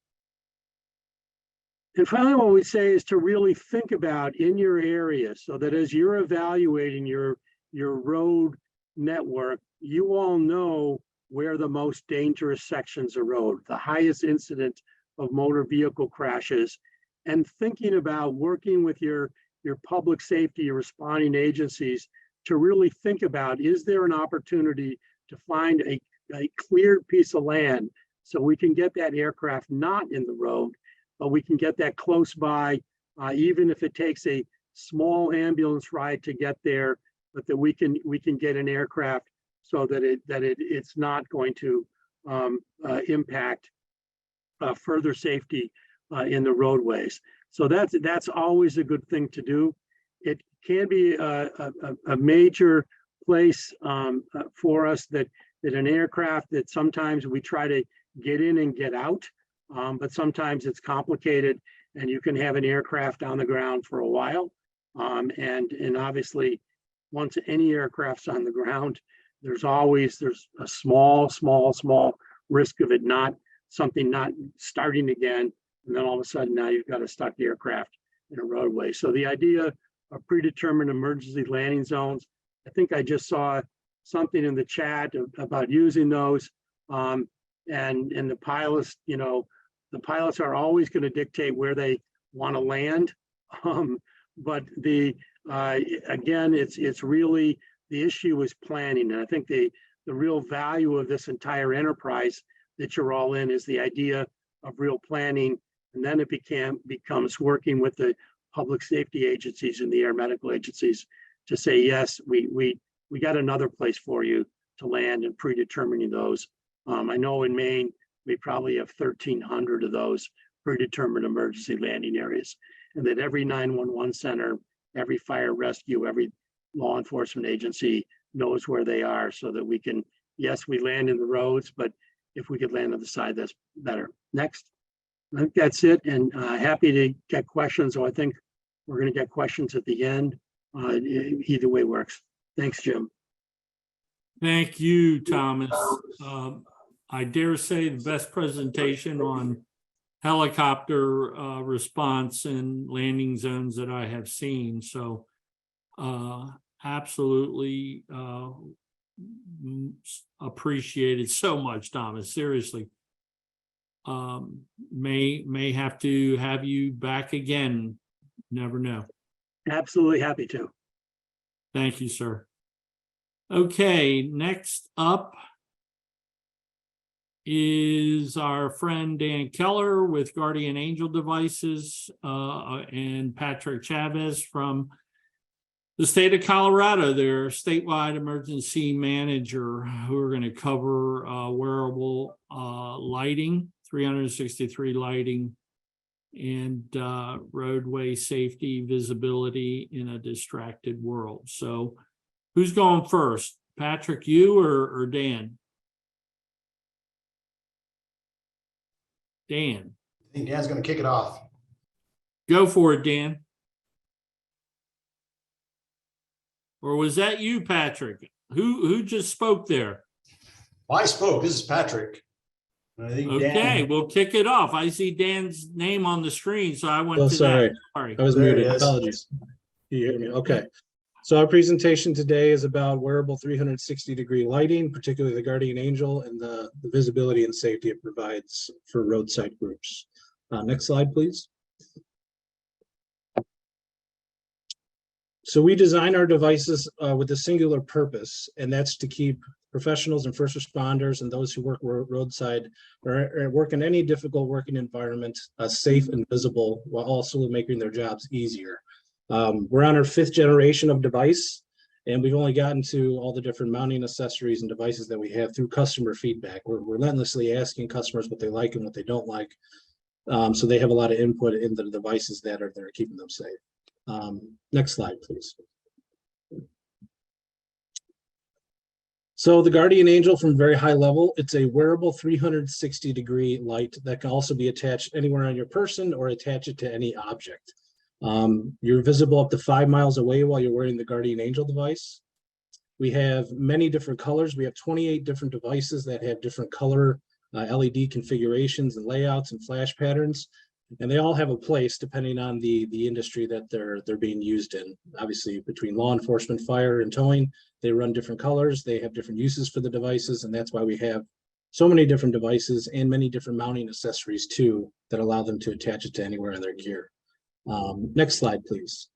And finally, what we say is to really think about in your area, so that as you're evaluating your road network, you all know where the most dangerous sections of road, the highest incident of motor vehicle crashes, and thinking about working with your public safety, your responding agencies to really think about, is there an opportunity to find a cleared piece of land so we can get that aircraft not in the road, but we can get that close by, even if it takes a small ambulance ride to get there, but that we can get an aircraft so that it's not going to impact further safety in the roadways. So that's always a good thing to do. It can be a major place for us that an aircraft that sometimes we try to get in and get out, but sometimes it's complicated, and you can have an aircraft on the ground for a while. And obviously, once any aircraft's on the ground, there's a small risk of it not starting again, and then all of a sudden now you've got a stuck aircraft in a roadway. So the idea of predetermined emergency landing zones, I think I just saw something in the chat about using those, and the pilots, the pilots are always going to dictate where they want to land, but again, it's really, the issue is planning. And I think the real value of this entire enterprise that you're all in is the idea of real planning. And then it becomes working with the public safety agencies and the air medical agencies to say, yes, we got another place for you to land, and predetermining those. I know in Maine, we probably have 1,300 of those predetermined emergency landing areas, and that every 911 center, every fire rescue, every law enforcement agency knows where they are, so that we can, yes, we land in the roads, but if we could land on the side, that's better. Next. I think that's it, and happy to get questions. So I think we're going to get questions at the end. Either way works. Thanks, Jim. Thank you, Thomas. I dare say the best presentation on helicopter response and landing zones that I have seen. So absolutely appreciated so much, Thomas. Seriously. May have to have you back again. Never know. Absolutely happy to. Thank you, sir. Okay, next up is our friend Dan Keller with Guardian Angel Devices and Patrick Chavez from the state of Colorado, their statewide emergency manager, who are going to cover wearable lighting, 363 lighting, and roadway safety visibility in a distracted world. So who's going first? Patrick, you or Dan? Dan. I think Dan's going to kick it off. Go for it, Dan. Or was that you, Patrick? Who just spoke there? Well, I spoke. This is Patrick. I think Okay, Dan, we'll kick it off. I see Dan's name on the screen, so I went Oh, to sorry. that. Sorry. I was There muted. it is. Apologies. You hear me? Okay. So our presentation today is about wearable 360-degree lighting, particularly the Guardian Angel, and the visibility and safety it provides for roadside groups. Next slide, please. So we design our devices with a singular purpose, and that's to keep professionals and first responders and those who work roadside or work in any difficult working environment safe and visible, while also making their jobs easier. We're on our 5th generation of device, and we've only gotten to all the different mounting accessories and devices that we have through customer feedback. We're relentlessly asking customers what they like and what they don't like, so they have a lot of input in the devices that are keeping them safe. Next slide, please. So the Guardian Angel, from very high level, it's a wearable 360-degree light that can also be attached anywhere on your person or attach it to any object. You're visible up to 5 miles away while you're wearing the Guardian Angel device. We have many different colors. We have 28 different devices that have different color LED configurations and layouts and flash patterns, and they all have a place depending on the industry that they're being used in. Obviously, between law enforcement, fire, and towing, they run different colors. They have different uses for the devices, and that's why we have so many different devices and many different mounting accessories too that allow them to attach it to anywhere in their gear. Next slide, please.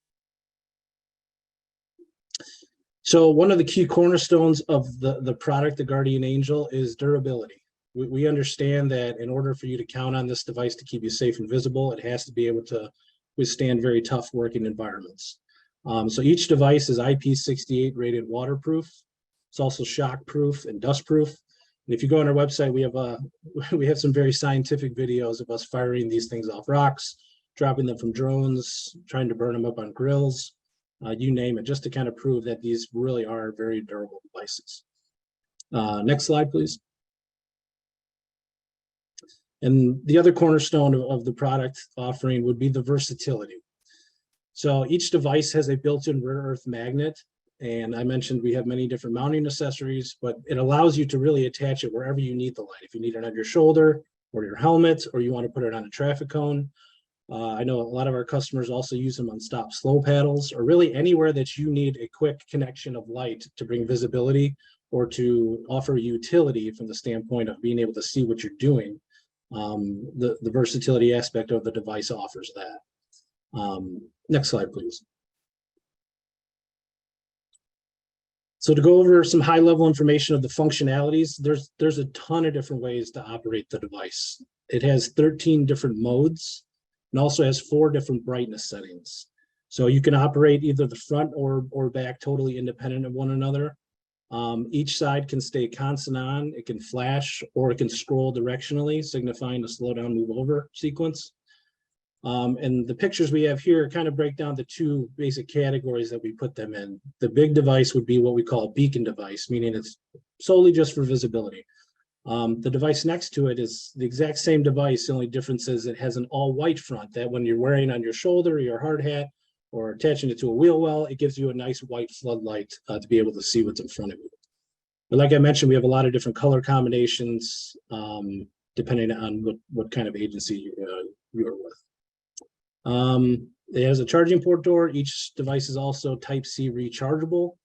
So one of the key cornerstones of the product, the Guardian Angel, is durability. We understand that in order for you to count on this device to keep you safe and visible, it has to be able to withstand very tough working environments. So each device is IP68 rated waterproof. It's also shock proof and dust proof. And if you go on our website, we have some very scientific videos of us firing these things off rocks, dropping them from drones, trying to burn them up on grills, you name it, just to kind of prove that these really are very durable devices. Next slide, please. And the other cornerstone of the product offering would be the versatility. So each device has a built-in rare earth magnet. And I mentioned we have many different mounting accessories, but it allows you to really attach it wherever you need the light. If you need it on your shoulder or your helmet, or you want to put it on a traffic cone. I know a lot of our customers also use them on stop slow paddles, or really anywhere that you need a quick connection of light to bring visibility or to offer utility from the standpoint of being able to see what you're doing. The versatility aspect of the device offers that. Next slide, please. So to go over some high level information of the functionalities, there's a ton of different ways to operate the device. It has 13 different modes and also has 4 different brightness settings. So you can operate either the front or back totally independent of one another. Each side can stay constant on, it can flash, or it can scroll directionally, signifying a slow down, move over sequence. And the pictures we have here kind of break down the 2 basic categories that we put them in. The big device would be what we call a beacon device, meaning it's solely just for visibility. The device next to it is the exact same device. The only difference is it has an all white front that when you're wearing on your shoulder or your hard hat or attaching it to a wheel well, it gives you a nice white floodlight to be able to see what's in front of you. But like I mentioned, we have a lot of different color combinations depending on what kind of agency you're with. It has a charging port door. Each device is also Type-C rechargeable.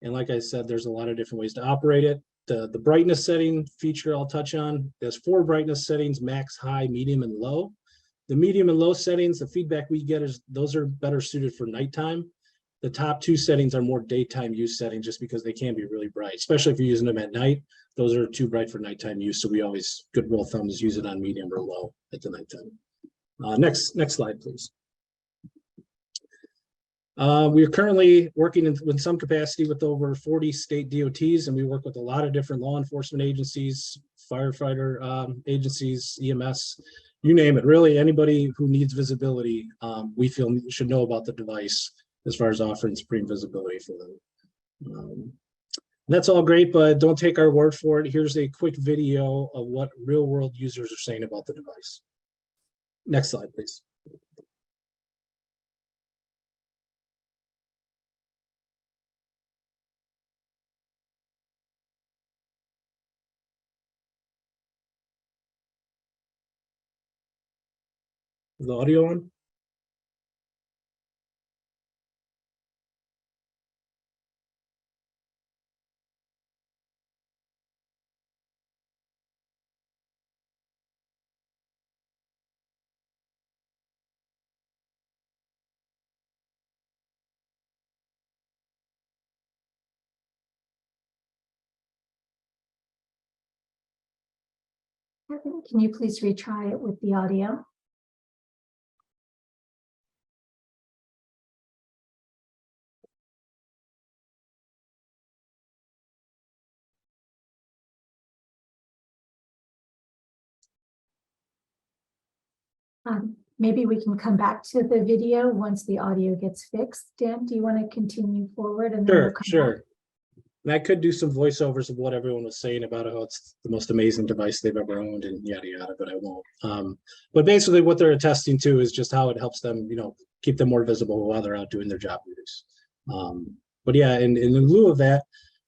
And like I said, there's a lot of different ways to operate it. The brightness setting feature I'll touch on. There's 4 brightness settings: max, high, medium, and low. The medium and low settings, the feedback we get is those are better suited for nighttime. The top 2 settings are more daytime use settings just because they can be really bright, especially if you're using them at night. Those are too bright for nighttime use. So we always, good rule of thumb is use it on medium or low at the nighttime. Next slide, please. We are currently working in some capacity with over 40 state DOTs, and we work with a lot of different law enforcement agencies, firefighter agencies, EMS, you name it. Really, anybody who needs visibility, we feel should know about the device as far as offering supreme visibility for them. That's all great, but don't take our word for it. Here's a quick video of what real world users are saying about the device. Next slide, please. Is the audio on? Can you please retry it with the audio? Maybe we can come back to the video once the audio gets fixed. Dan, do you want to continue forward? And then we'll come Sure. back? And I could do some voiceovers of what everyone was saying about how it's the most amazing device they've ever owned and yada yada, but I won't. But basically what they're attesting to is just how it helps them, keep them more visible while they're out doing their job duties. But yeah, and in lieu of that,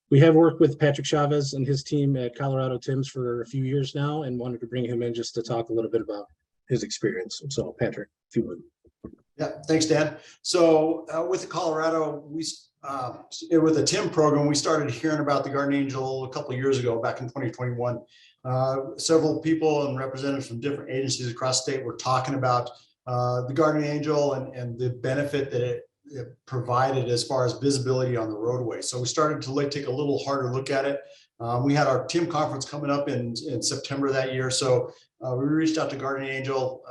we have worked with Patrick Chavez and his team at Colorado Tim's for a few years now, and wanted to bring him in just to talk a little bit about his experience. So Patrick, if you would. Yeah, thanks, Dan. So with the Colorado, with the TIM program, we started hearing about the Guardian Angel a couple of years ago, back in 2021. Several people and representatives from different agencies across the state were talking about the Guardian Angel and the benefit that it provided as far as visibility on the roadway. So we started to take a little harder look at it. We had our TIM conference coming up in September that year. So we reached out to Guardian Angel.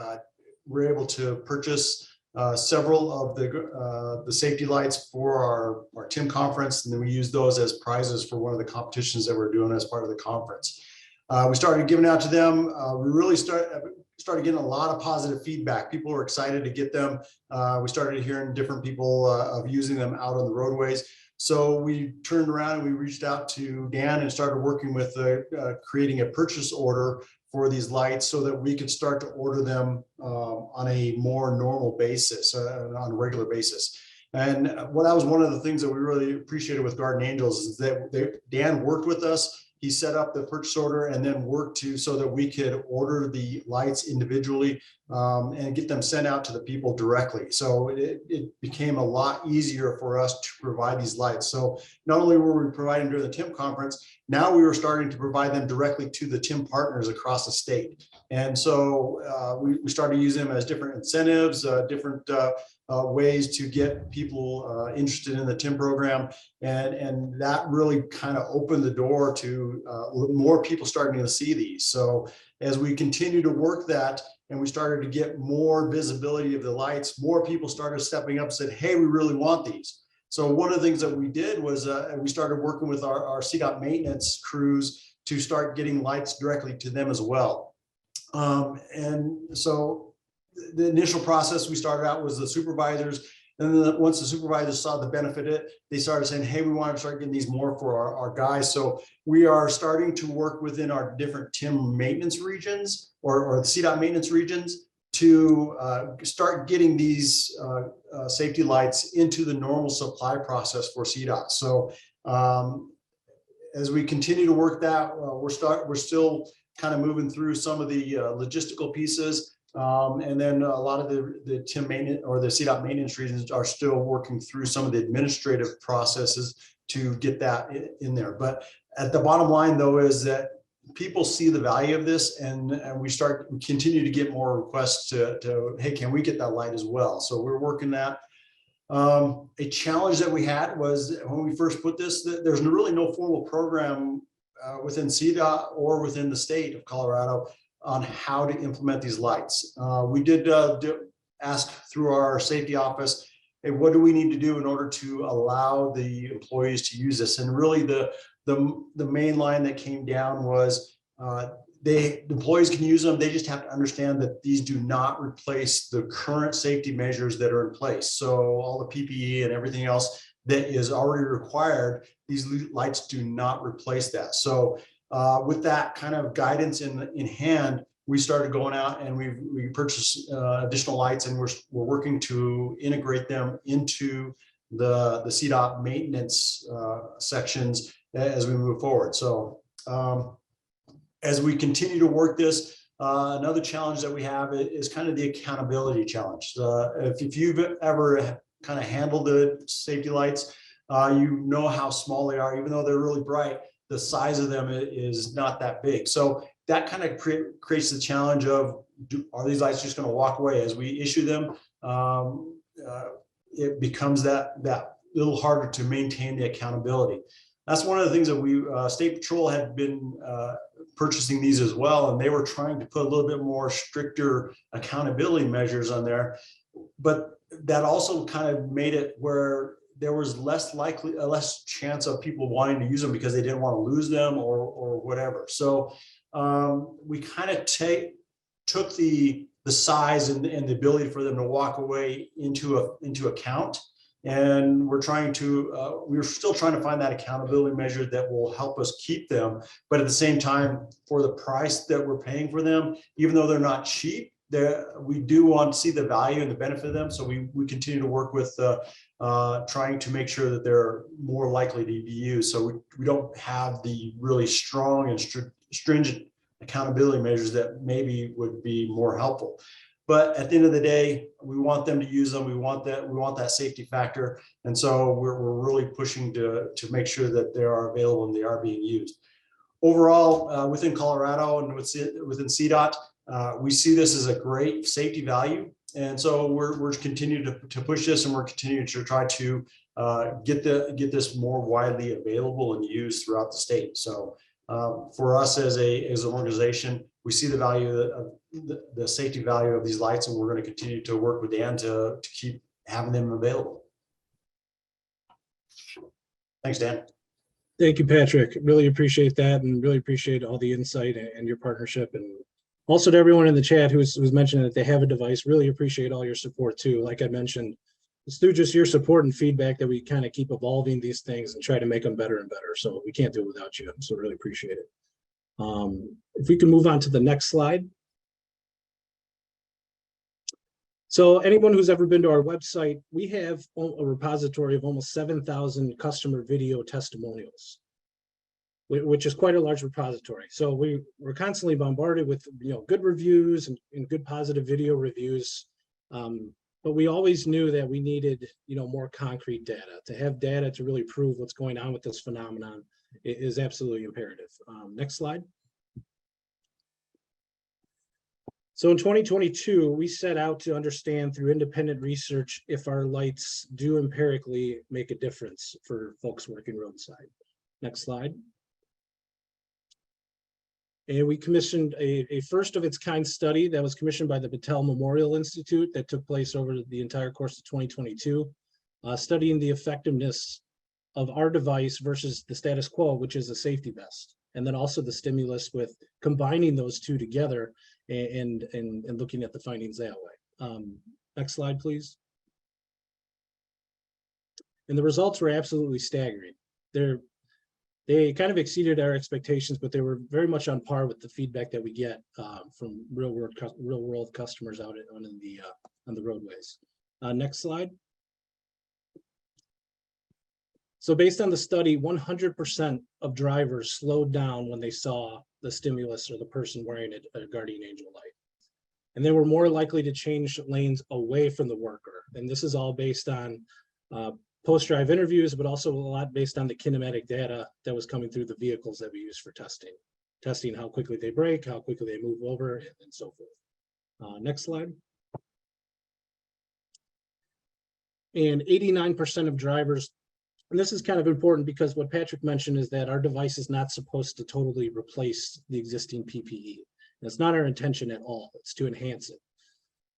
We were able to purchase several of the safety lights for our TIM conference, and then we use those as prizes for one of the competitions that we're doing as part of the conference. We started giving out to them. We really started getting a lot of positive feedback. People were excited to get them. We started hearing different people of using them out on the roadways. So we turned around and we reached out to Dan and started working with creating a purchase order for these lights so that we could start to order them on a more normal basis, on a regular basis. And that was one of the things that we really appreciated with Garden Angels is that Dan worked with us. He set up the purchase order and then worked so that we could order the lights individually and get them sent out to the people directly. So it became a lot easier for us to provide these lights. So not only were we providing during the TIM conference, now we were starting to provide them directly to the TIM partners across the state. And so we started using them as different incentives, different ways to get people interested in the TIM program. And that really kind of opened the door to more people starting to see these. So as we continue to work that and we started to get more visibility of the lights, more people started stepping up and said, hey, we really want these. So one of the things that we did was we started working with our CDOT maintenance crews to start getting lights directly to them as well. And so the initial process we started out was the supervisors. And then once the supervisors saw the benefit of it, they started saying, hey, we want to start getting these more for our guys. So we are starting to work within our different TIM maintenance regions or the CDOT maintenance regions to start getting these safety lights into the normal supply process for CDOT. So as we continue to work that, we're still kind of moving through some of the logistical pieces. And then a lot of the TIM maintenance or the CDOT maintenance regions are still working through some of the administrative processes to get that in there. But at the bottom line, though, is that people see the value of this, and we continue to get more requests to hey, can we get that light as well? So we're working that. A challenge that we had was when we first put this, that there's really no formal program within CDOT or within the state of Colorado on how to implement these lights. We did ask through our safety office, hey, what do we need to do in order to allow the employees to use this? And really the main line that came down was the employees can use them. They just have to understand that these do not replace the current safety measures that are in place. So all the PPE and everything else that is already required, these lights do not replace that. So with that kind of guidance in hand, we started going out and we purchased additional lights, and we're working to integrate them into the CDOT maintenance sections as we move forward. So as we continue to work this, another challenge that we have is kind of the accountability challenge. If you've ever kind of handled the safety lights, you know how small they are. Even though they're really bright, the size of them is not that big. So that kind of creates the challenge of, are these lights just going to walk away? As we issue them, it becomes that little harder to maintain the accountability. That's one of the things that State Patrol had been purchasing these as well, and they were trying to put a little bit more stricter accountability measures on there. But that also kind of made it where there was less chance of people wanting to use them because they didn't want to lose them or whatever. So we kind of took the size and the ability for them to walk away into account. And we're still trying to find that accountability measure that will help us keep them. But at the same time, for the price that we're paying for them, even though they're not cheap, we do want to see the value and the benefit of them. So we continue to work with trying to make sure that they're more likely to be used. So we don't have the really strong and stringent accountability measures that maybe would be more helpful. But at the end of the day, we want them to use them. We want that safety factor. And so we're really pushing to make sure that they are available and they are being used. Overall, within Colorado and within CDOT, we see this as a great safety value. And so we're continuing to push this, and we're continuing to try to get this more widely available and used throughout the state. So for us as an organization, we see the value of the safety value of these lights, and we're going to continue to work with Dan to keep having them available. Thanks, Dan. Thank you, Patrick. Really appreciate that, and really appreciate all the insight and your partnership. And also to everyone in the chat who's mentioning that they have a device, really appreciate all your support too. Like I mentioned, it's through just your support and feedback that we kind of keep evolving these things and try to make them better and better. So we can't do it without you. So really appreciate it. If we can move on to the next slide. So anyone who's ever been to our website, we have a repository of almost 7,000 customer video testimonials, which is quite a large repository. So we're constantly bombarded with good reviews and good positive video reviews. But we always knew that we needed more concrete data. To have data to really prove what's going on with this phenomenon is absolutely imperative. Next slide. So in 2022, we set out to understand through independent research if our lights do empirically make a difference for folks working roadside. Next slide. And we commissioned a first of its kind study that was commissioned by the Battelle Memorial Institute that took place over the entire course of 2022, studying the effectiveness of our device versus the status quo, which is a safety vest, and then also the stimulus with combining those two together and looking at the findings that way. Next slide, please. And the results were absolutely staggering. They kind of exceeded our expectations, but they were very much on par with the feedback that we get from real world customers out on the roadways. Next slide. So based on the study, 100% of drivers slowed down when they saw the stimulus or the person wearing a guardian angel light. And they were more likely to change lanes away from the worker. And this is all based on post-drive interviews, but also a lot based on the kinematic data that was coming through the vehicles that we use for testing how quickly they brake, how quickly they move over, and so forth. Next slide. And 89% of drivers, and this is kind of important because what Patrick mentioned is that our device is not supposed to totally replace the existing PPE. That's not our intention at all. It's to enhance it.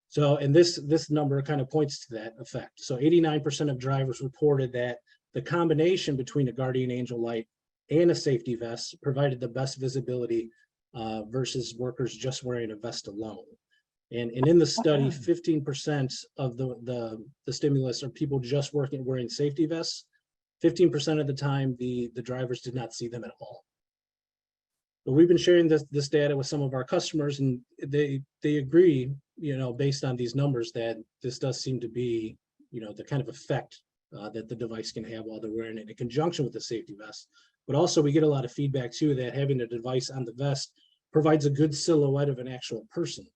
So, and this number kind of points to that effect. So 89% of drivers reported that the combination between a guardian angel light and a safety vest provided the best visibility versus workers just wearing a vest alone. And in the study, 15% of the stimulus are people just wearing safety vests. 15% of the time, the drivers did not see them at all. But we've been sharing this data with some of our customers, and they agree, based on these numbers, that this does seem to be, the kind of effect that the device can have while they're wearing it in conjunction with the safety vest. But also, we get a lot of feedback too that having a device on the vest provides a good silhouette of an actual person,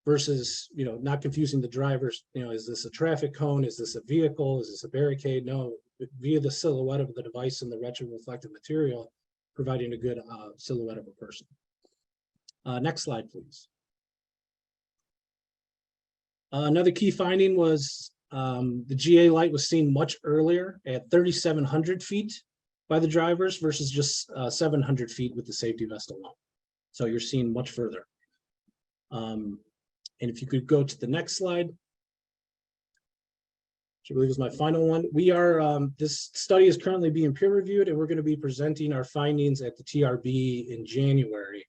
versus not confusing the drivers. Is this a traffic cone? Is this a vehicle? Is this a barricade? No, via the silhouette of the device and the retroreflective material, providing a good silhouette of a person. Next slide, please. Another key finding was the GA light was seen much earlier at 3,700 feet by the drivers versus just 700 feet with the safety vest alone. So you're seeing much further. And if you could go to the next slide, which I believe is my final one. We are, this study is currently being peer reviewed, and we're going to be presenting our findings at the TRB in January.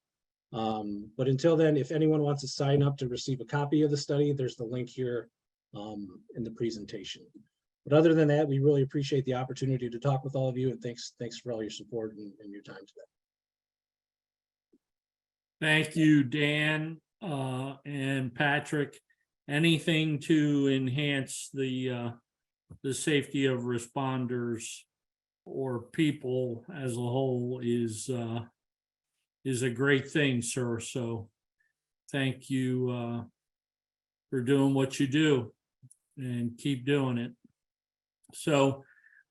But until then, if anyone wants to sign up to receive a copy of the study, there's the link here in the presentation. But other than that, we really appreciate the opportunity to talk with all of you, and thanks for all your support and your time today. Thank you, Dan and Patrick. Anything to enhance the safety of responders or people as a whole is a great thing, sir. So thank you for doing what you do, and keep doing it. So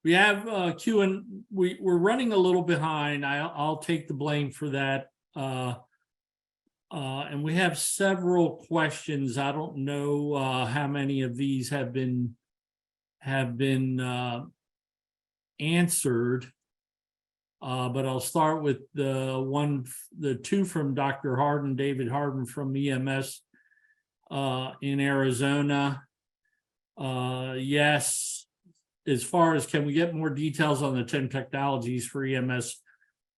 we have Q, and we're running a little behind. I'll take the blame for that. And we have several questions. I don't know how many of these have been answered. But I'll start with the two from Dr. Harden, David Harden from EMS in Arizona. Yes, as far as can we get more details on the TIM technologies for EMS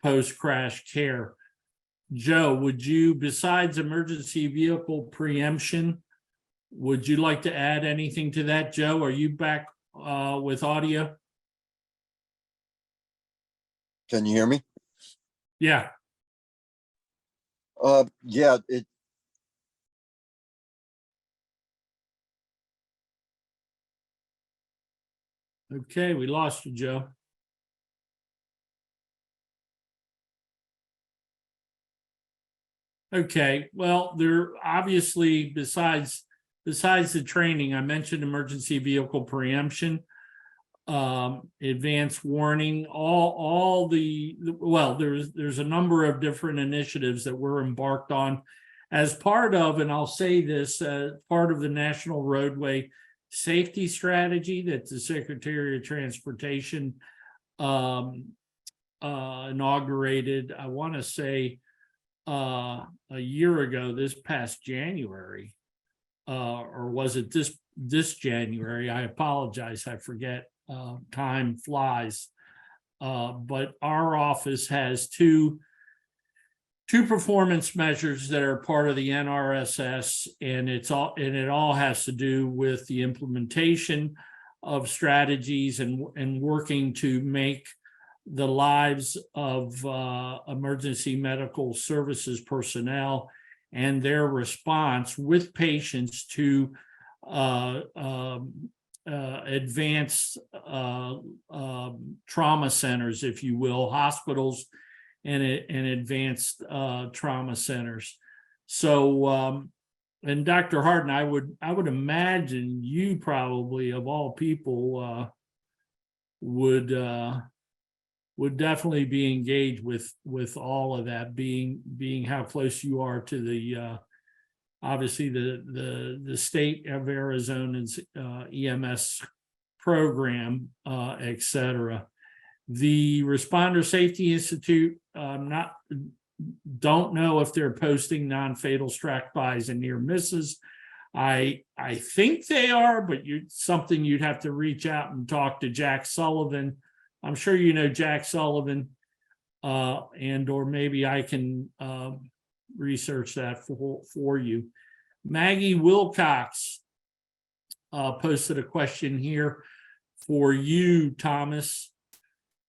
post-crash care? Joe, would you, besides emergency vehicle preemption, would you like to add anything to that? Joe, are you back with audio? Can you hear me? Yeah. Yeah, Okay, we lost you, Joe. Okay, well, there obviously, besides the training, I mentioned emergency vehicle preemption, advanced warning, all the, well, there's a number of different initiatives that we're embarked on as part of, and I'll say this, part of the National Roadway Safety Strategy that the Secretary of Transportation inaugurated, I want to say, a year ago, this past January, or was it this January? I apologize, I forget. Time flies. But our office has two performance measures that are part of the NRSS, and it all has to do with the implementation of strategies and working to make the lives of emergency medical services personnel and their response with patients to advanced trauma centers, if you will, hospitals and advanced trauma centers. So, and Dr. Harden, I would imagine you probably, of all people, would definitely be engaged with all of that, being how close you are to the obviously the state of Arizona's EMS program, et cetera. The Responder Safety Institute, don't know if they're posting non-fatal strike-bys and near misses. I think they are, but something you'd have to reach out and talk to Jack Sullivan. I'm sure you know Jack Sullivan, and or maybe I can research that for you. Maggie Wilcox posted a question here for you, Thomas.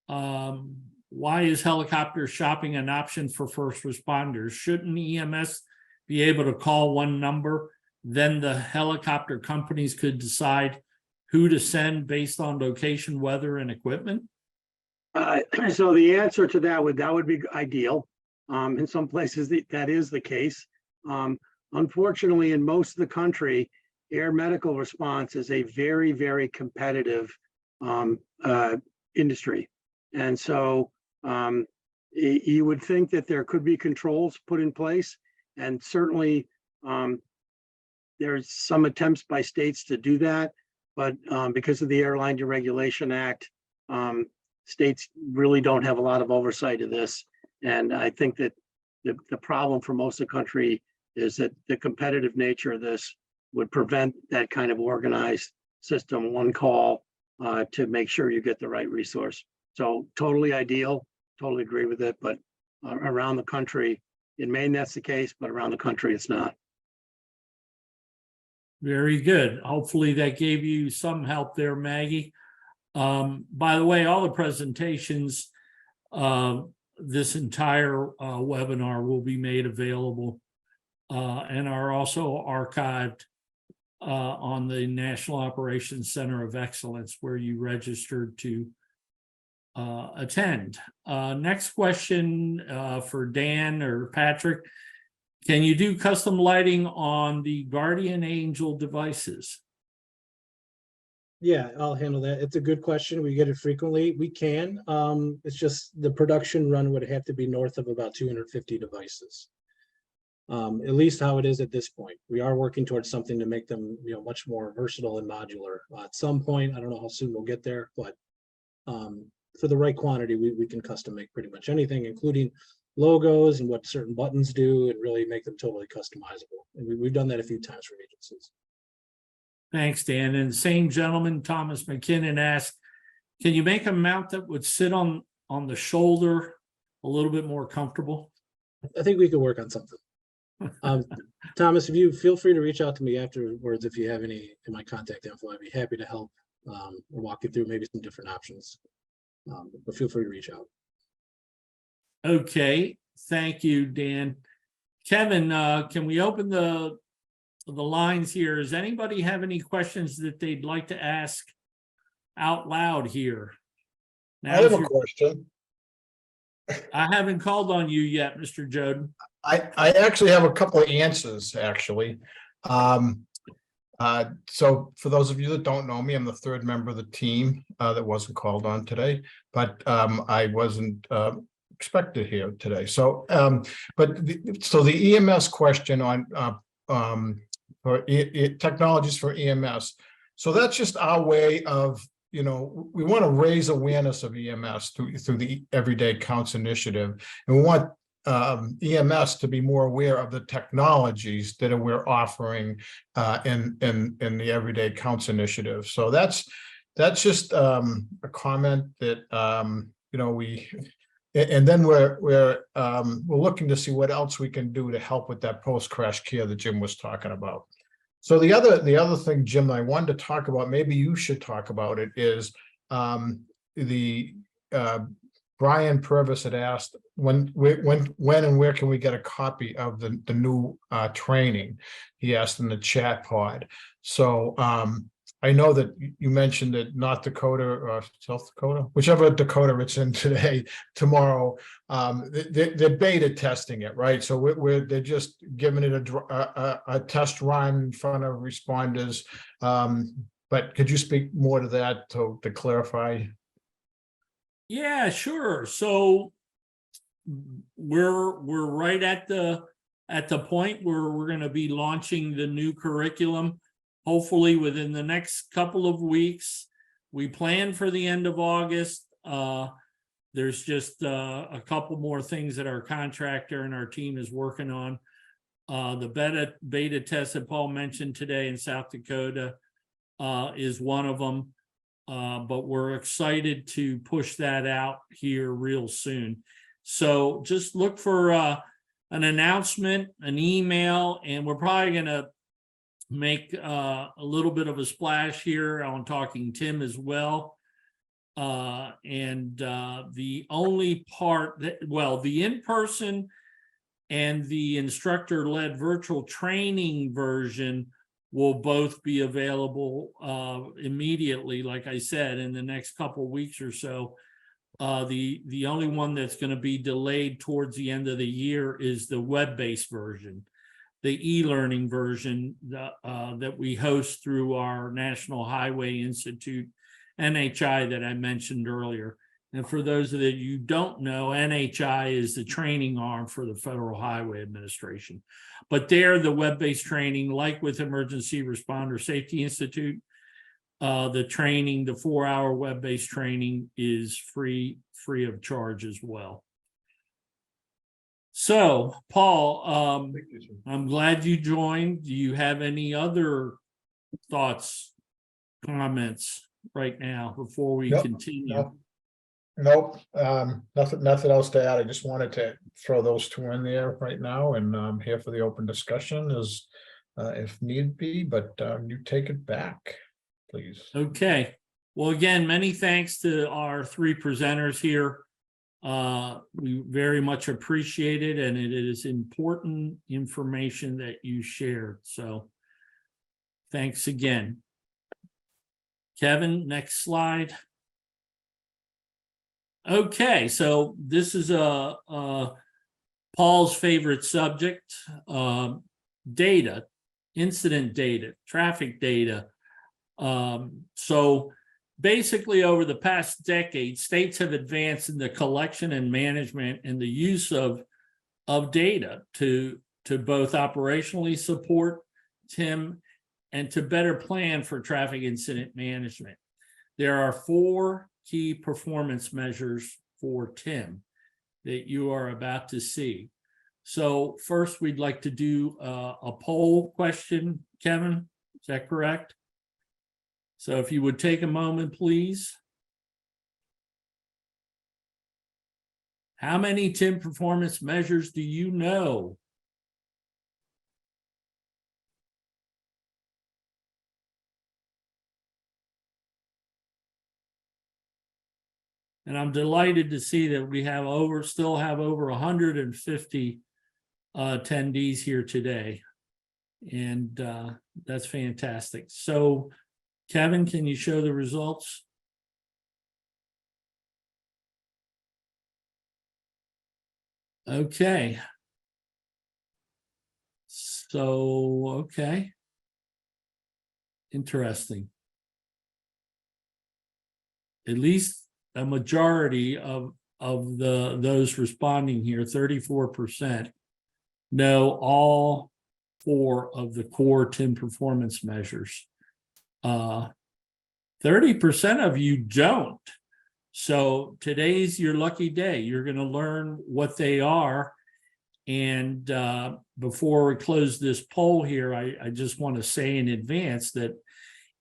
Why is helicopter shopping an option for first responders? Shouldn't EMS be able to call one number, then the helicopter companies could decide who to send based on location, weather, and equipment? So the answer to that would be ideal. In some places that is the case. Unfortunately, in most of the country, air medical response is a very, very competitive industry. And so you would think that there could be controls put in place. And certainly there's some attempts by states to do that. But because of the Airline Deregulation Act, states really don't have a lot of oversight of this. And I think that the problem for most of the country is that the competitive nature of this would prevent that kind of organized system, one call to make sure you get the right resource. So totally ideal, totally agree with it, but around the country, in Maine, that's the case, but around the country, it's not. Very good. Hopefully that gave you some help there, Maggie. By the way, all the presentations, this entire webinar will be made available and are also archived on the National Operations Center of Excellence, where you registered to attend. Next question for Dan or Patrick. Can you do custom lighting on the Guardian Angel devices? Yeah, I'll handle that. It's a good question. We get it frequently. We can. It's just the production run would have to be north of about 250 devices. At least how it is at this point. We are working towards something to make them, much more versatile and modular. At some point, I don't know how soon we'll get there, but for the right quantity, we can custom make pretty much anything, including logos and what certain buttons do, and really make them totally customizable. And we've done that a few times for agencies. Thanks, Dan. And the same gentleman, Thomas McKinnon, asked, can you make a mount that would sit on the shoulder a little bit more comfortable? I think we could work on something. Thomas, if you feel free to reach out to me afterwards if you have any in my contact info, I'd be happy to help or walk you through maybe some different options. But feel free to reach out. Okay, thank you, Dan. Kevin, can we open the lines here? Does anybody have any questions that they'd like to ask out loud here? I have a question. I haven't called on you yet, Mr. Joden. I actually have a couple of answers, actually. So for those of you that don't know me, I'm the third member of the team that wasn't called on today, but I wasn't expected here today. So, so the EMS question on technologies for EMS. So that's just our way of, you know, we want to raise awareness of EMS through the Everyday Counts initiative, and we want EMS to be more aware of the technologies that we're offering in the Everyday Counts initiative. So that's just a comment that you know, and then we're looking to see what else we can do to help with that post-crash care that Jim was talking about. So the other thing, Jim, I wanted to talk about, maybe you should talk about it, is Brian Purvis had asked when and where can we get a copy of the new training? He asked in the chat pod. So I know that you mentioned that North Dakota or South Dakota, whichever Dakota it's in tomorrow, they're beta testing it, right? So they're just giving it a test run in front of responders. But could you speak more to that to clarify? Yeah, sure. So we're right at the point where we're going to be launching the new curriculum, hopefully within the next couple of weeks. We plan for the end of August. There's just a couple more things that our contractor and our team is working on. The beta test that Paul mentioned today in South Dakota is one of them. But we're excited to push that out here real soon. So just look for an announcement, an email, and we're probably going to make a little bit of a splash here on Talking Tim as well. The only part that, well, the in-person and the instructor-led virtual training version will both be available immediately, like I said, in the next couple of weeks or so. The only one that's going to be delayed towards the end of the year is the web-based version, the e-learning version that we host through our National Highway Institute, NHI, that I mentioned earlier. And for those of you who don't know, NHI is the training arm for the Federal Highway Administration. But there, the web-based training, like with Emergency Responder Safety Institute, the training, the 4-hour web-based training is free of charge as well. So, Paul, I'm glad you joined. Do you have any other thoughts, comments right now before we continue? Nope, nothing else to add. I just wanted to throw those two in there right now, and I'm here for the open discussion as if need be, but you take it back, please. Okay. Well, again, many thanks to our three presenters here. We very much appreciate it, and it is important information that you shared. So thanks again. Kevin, next slide. Okay, so this is Paul's favorite subject, data, incident data, traffic data. So basically over the past decade, states have advanced in the collection and management and the use of data to both operationally support TIM and to better plan for traffic incident management. There are 4 key performance measures for TIM that you are about to see. So first, we'd like to do a poll question, Kevin. Is that correct? So if you would take a moment, please. How many TIM performance measures do you know? And I'm delighted to see that we have still have over 150 attendees here today. And that's fantastic. So, Kevin, can you show the results? Okay. So, okay. Interesting. At least a majority of those responding here, 34%, know all 4 of the core TIM performance measures. 30% of you don't. So today's your lucky day. You're going to learn what they are. And before we close this poll here, I just want to say in advance that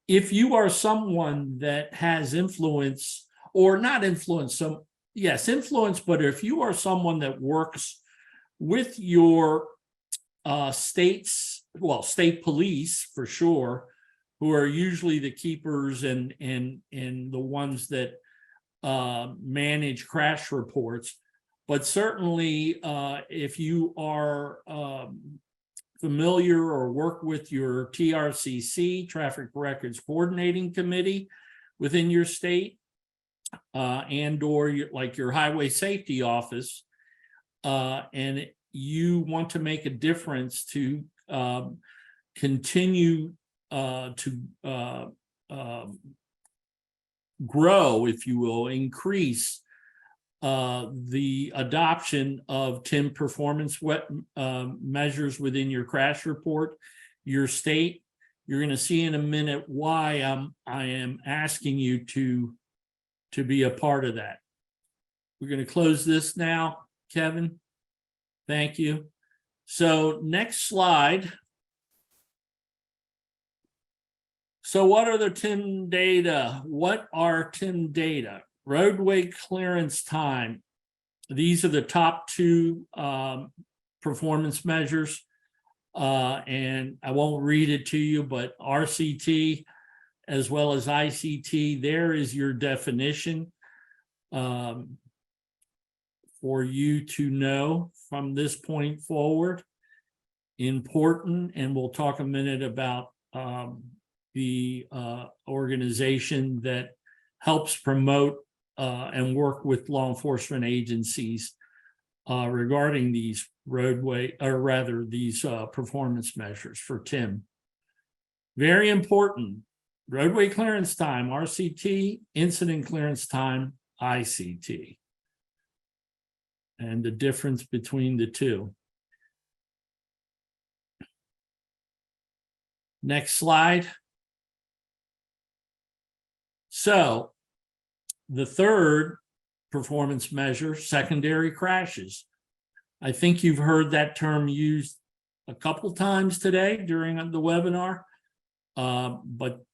if you are someone that has influence, or not influence, influence, but if you are someone that works with your state police for sure, who are usually the keepers and the ones that manage crash reports, but certainly if you are familiar or work with your TRCC, Traffic Records Coordinating Committee within your state, and or like your highway safety office, and you want to make a difference to continue to grow, if you will, increase the adoption of TIM performance measures within your crash report, your state. You're going to see in a minute why I am asking you to be a part of that. We're going to close this now, Kevin. Thank you. So next slide. So what are the TIM data? What are TIM data? Roadway clearance time. These are the top 2 performance measures. And I won't read it to you, but RCT as well as ICT, there is your definition for you to know from this point forward. Important, and we'll talk a minute about the organization that helps promote and work with law enforcement agencies regarding these these performance measures for TIM. Very important. Roadway clearance time, RCT, incident clearance time, ICT. And the difference between the 2. Next slide. So the third performance measure, secondary crashes. I think you've heard that term used a couple times today during the webinar, but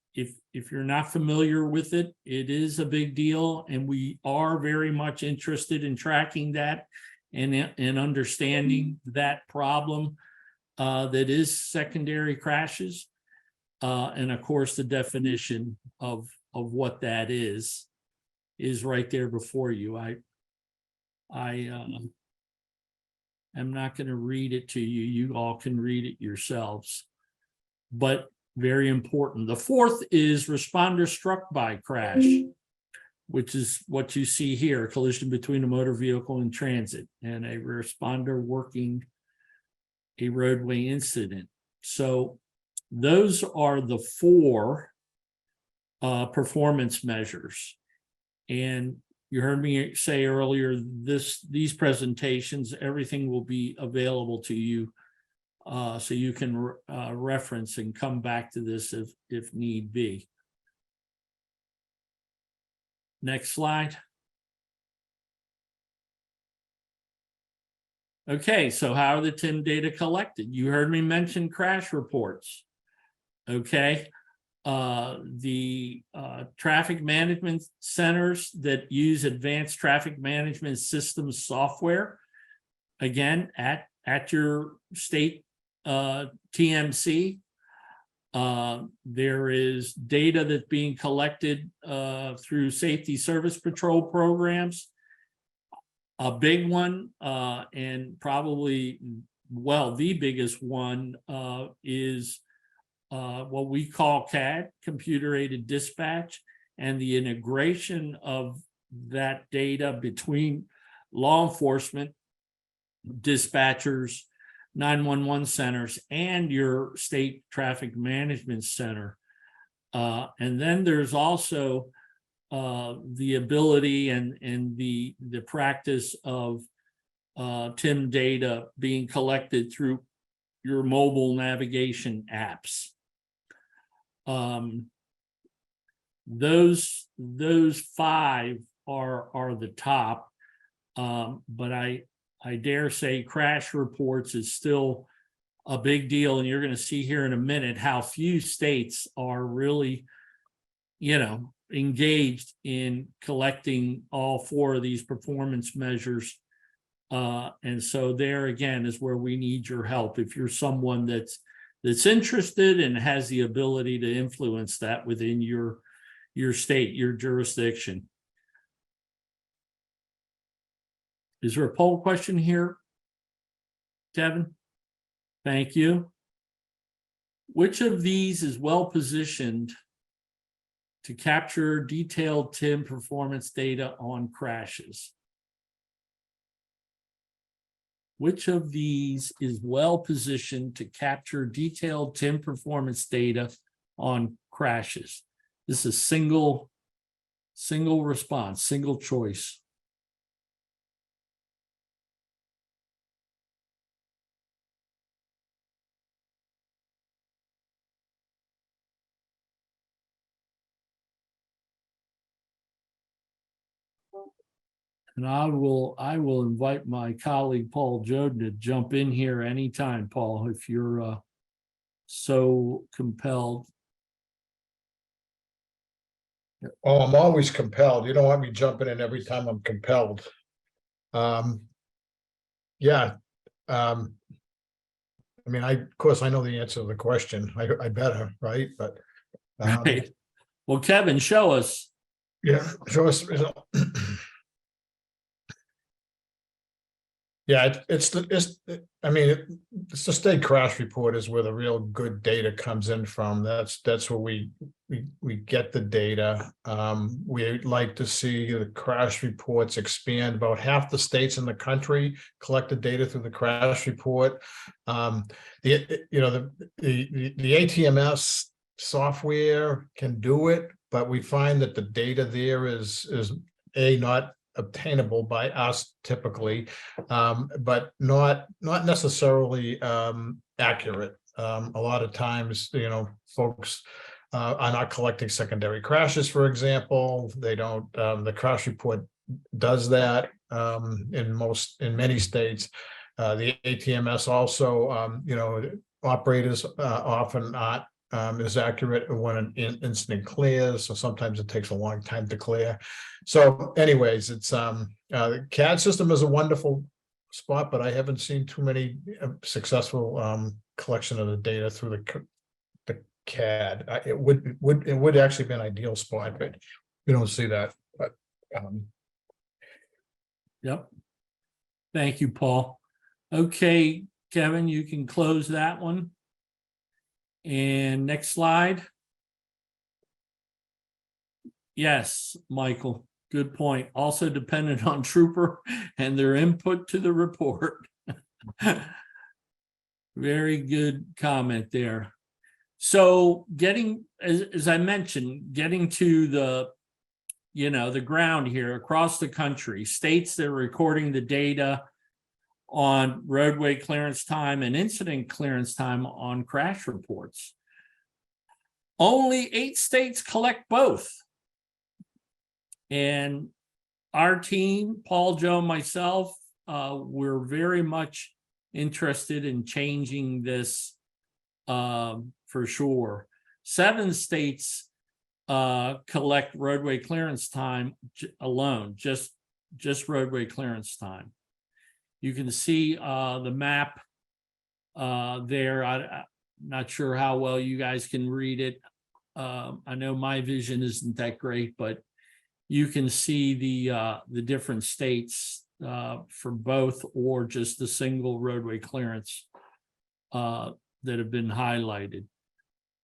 if you're not familiar with it, it is a big deal, and we are very much interested in tracking that and understanding that problem that is secondary crashes, and of course the definition of what that is right there before you. I am not going to read it to you. You all can read it yourselves, but very important. The fourth is responder struck by crash, which is what you see here, a collision between a motor vehicle and transit, and a responder working a roadway incident. So those are the 4 performance measures. And you heard me say earlier, these presentations, everything will be available to you, so you can reference and come back to this if need be. Next slide. Okay, so how are the TIM data collected? You heard me mention crash reports. Okay, the traffic management centers that use advanced traffic management systems software, again, at your state TMC, there is data that's being collected through safety service patrol programs. A big one, and probably, well, the biggest one is what we call CAD, computer-aided dispatch, and the integration of that data between law enforcement, dispatchers, 911 centers, and your state traffic management center. And then there's also the ability and the practice of TIM data being collected through your mobile navigation apps. Those five are the top, but I dare say crash reports is still a big deal, and you're going to see here in a minute how few states are really, engaged in collecting all four of these performance measures. And so there again is where we need your help. If you're someone that's interested and has the ability to influence that within your state, your jurisdiction. Is there a poll question here, Kevin? Thank you. Which of these is well positioned to capture detailed TIM performance data on crashes? Which of these is well positioned to capture detailed TIM performance data on crashes? This is single response, single choice. And I will invite my colleague Paul Joden to jump in here anytime, Paul, if you're so compelled. Oh, I'm always compelled. You don't want me jumping in every time I'm compelled. Yeah. I mean, of course, I know the answer to the question. I better, right? But Right. Well, Kevin, show us. Yeah, show us. Yeah, it's the state crash report is where the real good data comes in from. That's where we get the data. We'd like to see the crash reports expand. About half the states in the country collect the data through the crash report. The ATMS software can do it, but we find that the data there is not obtainable by us typically, but not necessarily accurate. A lot of times, folks are not collecting secondary crashes, for example. They don't. The crash report does that in many states. The ATMS also, operators often not is accurate when an incident clears, so sometimes it takes a long time to clear. So anyways, it's the CAD system is a wonderful spot, but I haven't seen too many successful collection of the data through the CAD. It would actually be an ideal spot, but we don't see that. But Yep. Thank you, Paul. Okay, Kevin, you can close that one. And next slide. Yes, Michael, good point. Also dependent on trooper and their input to the report. Very good comment there. So getting, as I mentioned, getting to the ground here across the country, states that are recording the data on roadway clearance time and incident clearance time on crash reports. Only 8 states collect both. And our team, Paul, Joe, myself, we're very much interested in changing this for sure. 7 states collect roadway clearance time alone, just roadway clearance time. You can see the map there. I'm not sure how well you guys can read it. I know my vision isn't that great, but you can see the different states for both or just the single roadway clearance that have been highlighted.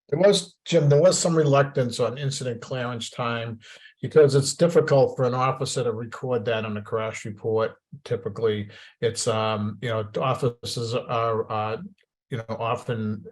There was, Jim, there was some reluctance on incident clearance time because it's difficult for an officer to record that on a crash report. Typically, it's, officers are, often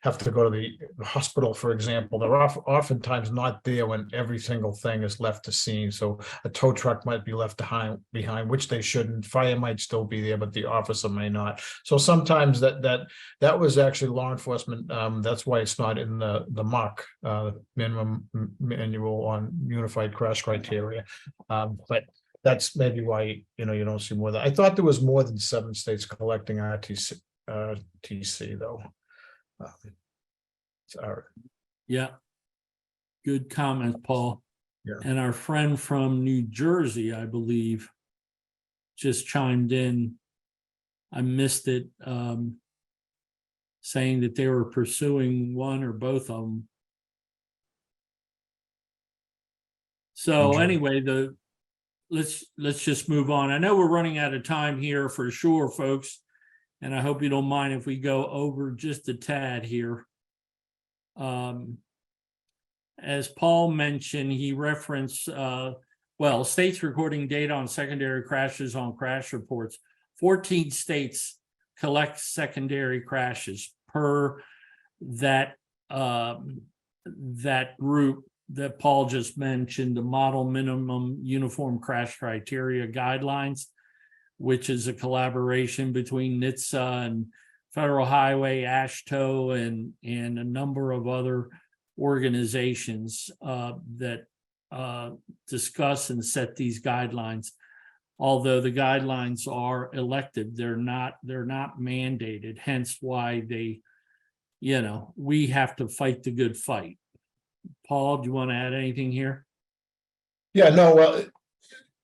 have to go to the hospital, for example. They're oftentimes not there when every single thing is left to scene. So a tow truck might be left behind, which they shouldn't. Fire might still be there, but the officer may not. So sometimes that was actually law enforcement. That's why it's not in the MOC, minimum manual on unified crash criteria. But that's maybe why you don't see more. I thought there was more than 7 states collecting RTC though. Sorry. Yeah. Good comment, Paul. Yeah. And our friend from New Jersey, I believe, just chimed in. I missed it, saying that they were pursuing one or both of them. So anyway, let's just move on. I know we're running out of time here for sure, folks. And I hope you don't mind if we go over just a tad here. As Paul mentioned, he referenced, states recording data on secondary crashes on crash reports. 14 states collect secondary crashes per that group that Paul just mentioned, the Model Minimum Uniform Crash Criteria Guidelines, which is a collaboration between NHTSA and Federal Highway, AASHTO, and a number of other organizations that discuss and set these guidelines. Although the guidelines are elective, they're not mandated. Hence why we have to fight the good fight. Paul, do you want to add anything here? Yeah, no, well,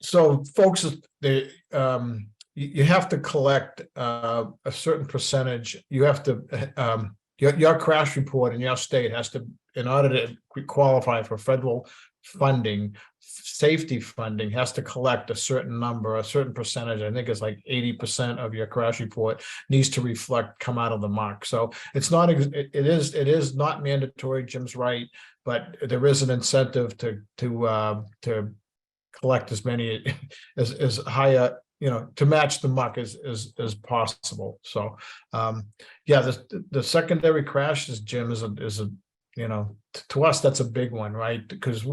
so folks, you have to collect a certain percentage. You have to your crash report in your state has to, in order to qualify for federal funding, safety funding, has to collect a certain number, a certain percentage. I think it's like 80% of your crash report needs to come out of the MOC. So it's not, it is not mandatory. Jim's right, but there is an incentive to collect as many as high to match the MOC as possible. So the secondary crashes, Jim, is a to us that's a big one, right? Because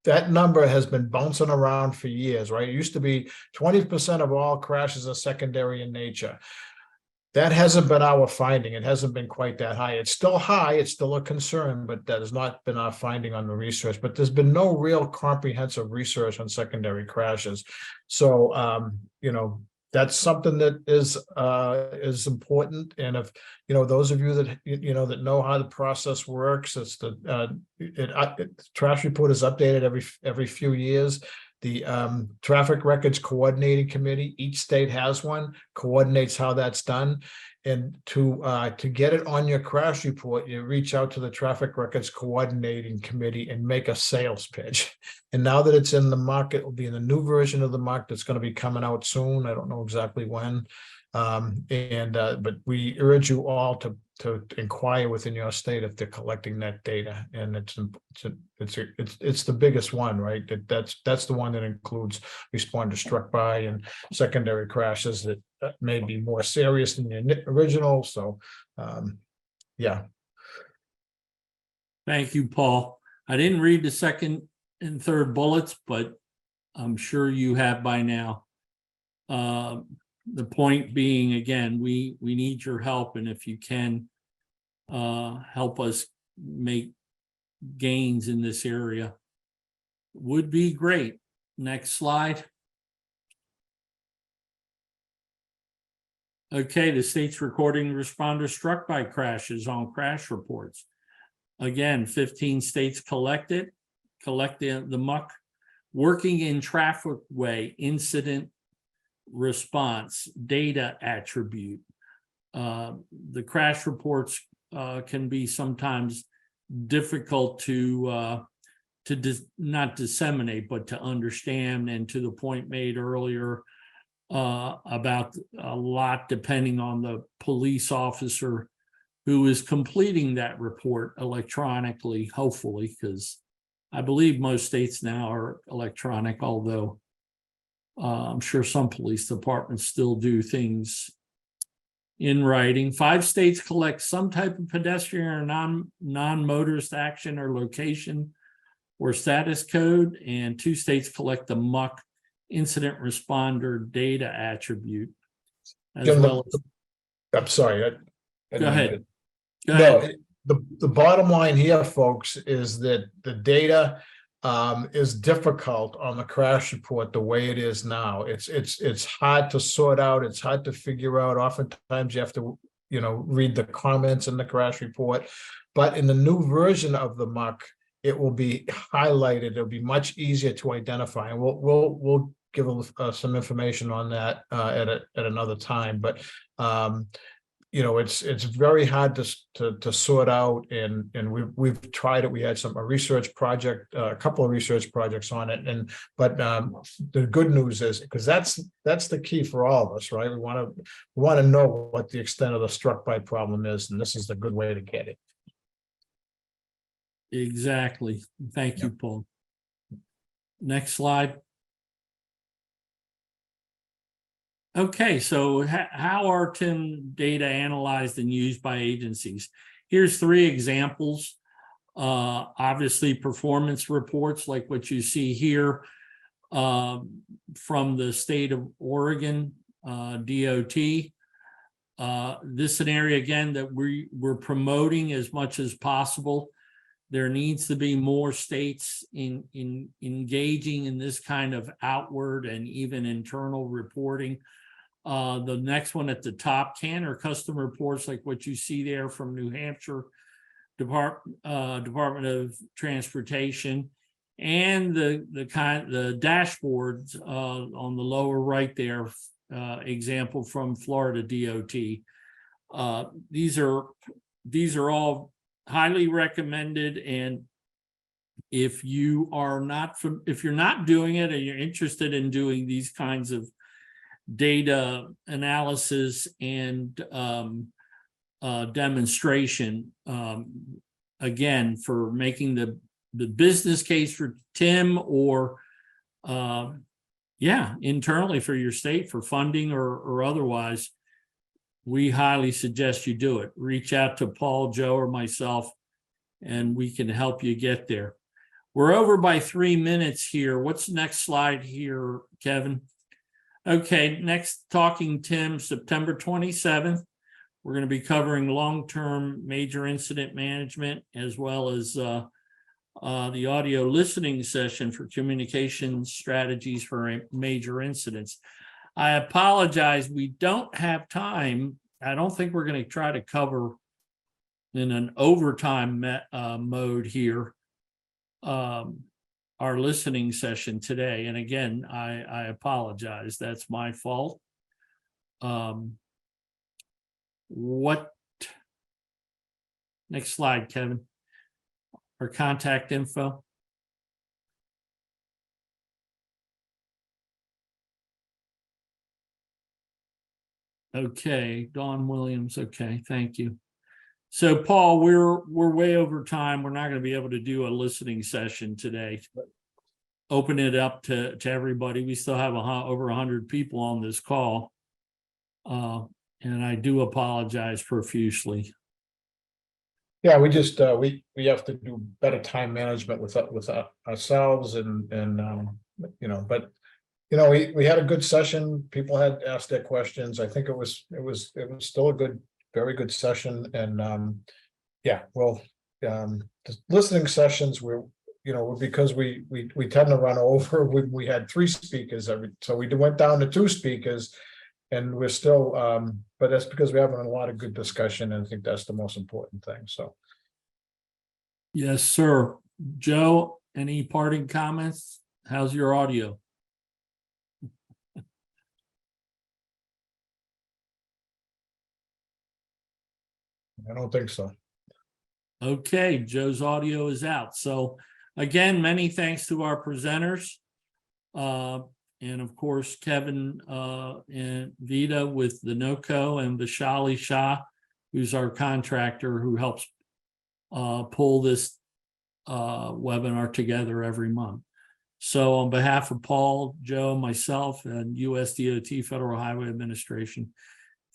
that number has been bouncing around for years, right? It used to be 20% of all crashes are secondary in nature. That hasn't been our finding. It hasn't been quite that high. It's still high. It's still a concern, but that has not been our finding on the research. But there's been no real comprehensive research on secondary crashes. So, that's something that is important. And if, those of you that, that know how the process works, it's the trash report is updated every few years. The Traffic Records Coordinating Committee, each state has one, coordinates how that's done. And to get it on your crash report, you reach out to the Traffic Records Coordinating Committee and make a sales pitch. And now that it's in the market, it will be in the new version of the market that's going to be coming out soon. I don't know exactly when. But we urge you all to inquire within your state if they're collecting that data, and it's the biggest one, right? That's the one that includes responder struck by and secondary crashes that may be more serious than the original. So, yeah. Thank you, Paul. I didn't read the second and third bullets, but I'm sure you have by now. The point being, again, we need your help, and if you can help us make gains in this area, would be great. Next slide. Okay, the state's recording responders struck by crashes on crash reports. Again, 15 states collected the muck. Working in traffic way incident response data attribute. The crash reports can be sometimes difficult to not disseminate, but to understand, and to the point made earlier about a lot depending on the police officer who is completing that report electronically, hopefully, because I believe most states now are electronic, although I'm sure some police departments still do things in writing. 5 states collect some type of pedestrian or non-motorist action or location or status code, and 2 states collect the muck incident responder data attribute. As Jim, well as, I'm sorry. Go ahead. Go No, ahead. the bottom line here, folks, is that the data is difficult on the crash report the way it is now. It's hard to sort out. It's hard to figure out. Oftentimes you have to, read the comments in the crash report. But in the new version of the muck, it will be highlighted. It'll be much easier to identify. And we'll give some information on that at another time. But it's very hard to sort out, and we've tried it. We had a research project, a couple of research projects on it, but the good news is, because that's the key for all of us, right? We want to know what the extent of the struck by problem is, and this is the good way to get it. Exactly. Thank you, Paul. Next slide. Okay, so how are TIM data analyzed and used by agencies? Here's 3 examples. Obviously, performance reports like what you see here from the state of Oregon, DOT. This is an area, again, that we're promoting as much as possible. There needs to be more states in engaging in this kind of outward and even internal reporting. The next one at the top, can or custom reports like what you see there from New Hampshire Department of Transportation, and the dashboards on the lower right there, example from Florida DOT. These are all highly recommended, and if you're not doing it and you're interested in doing these kinds of data analysis and demonstration, again, for making the business case for TIM, or internally for your state for funding or otherwise, we highly suggest you do it. Reach out to Paul, Joe, or myself, and we can help you get there. We're over by 3 minutes here. What's the next slide here, Kevin? Okay, next Talking TIM, September 27th. We're going to be covering long-term major incident management, as well as the audio listening session for communication strategies for major incidents. I apologize, we don't have time. I don't think we're going to try to cover in an overtime mode here our listening session today. And again, I apologize. That's my fault. Next slide, Kevin. Our contact info. Okay, Dawn Williams. Okay, thank you. So, Paul, we're way over time. We're not going to be able to do a listening session today. Open it up to everybody. We still have over 100 people on this call, and I do apologize profusely. Yeah, we just we have to do better time management with ourselves, and but we had a good session. People had asked their questions. I think it was still a very good session, and the listening sessions, because we tend to run over, we had 3 speakers so we went down to 2 speakers. And we're still, but that's because we're having a lot of good discussion, and I think that's the most important thing, so. Yes, sir. Joe, any parting comments? How's your audio? I don't think so. Okay, Joe's audio is out. So again, many thanks to our presenters. And of course, Kevin and Vita with the NOCoE, and Vishali Shah, who's our contractor who helps pull this webinar together every month. So on behalf of Paul, Joe, myself, and USDOT Federal Highway Administration,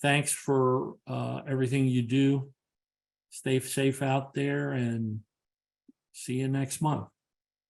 thanks for everything you do. Stay safe out there, and see you next month.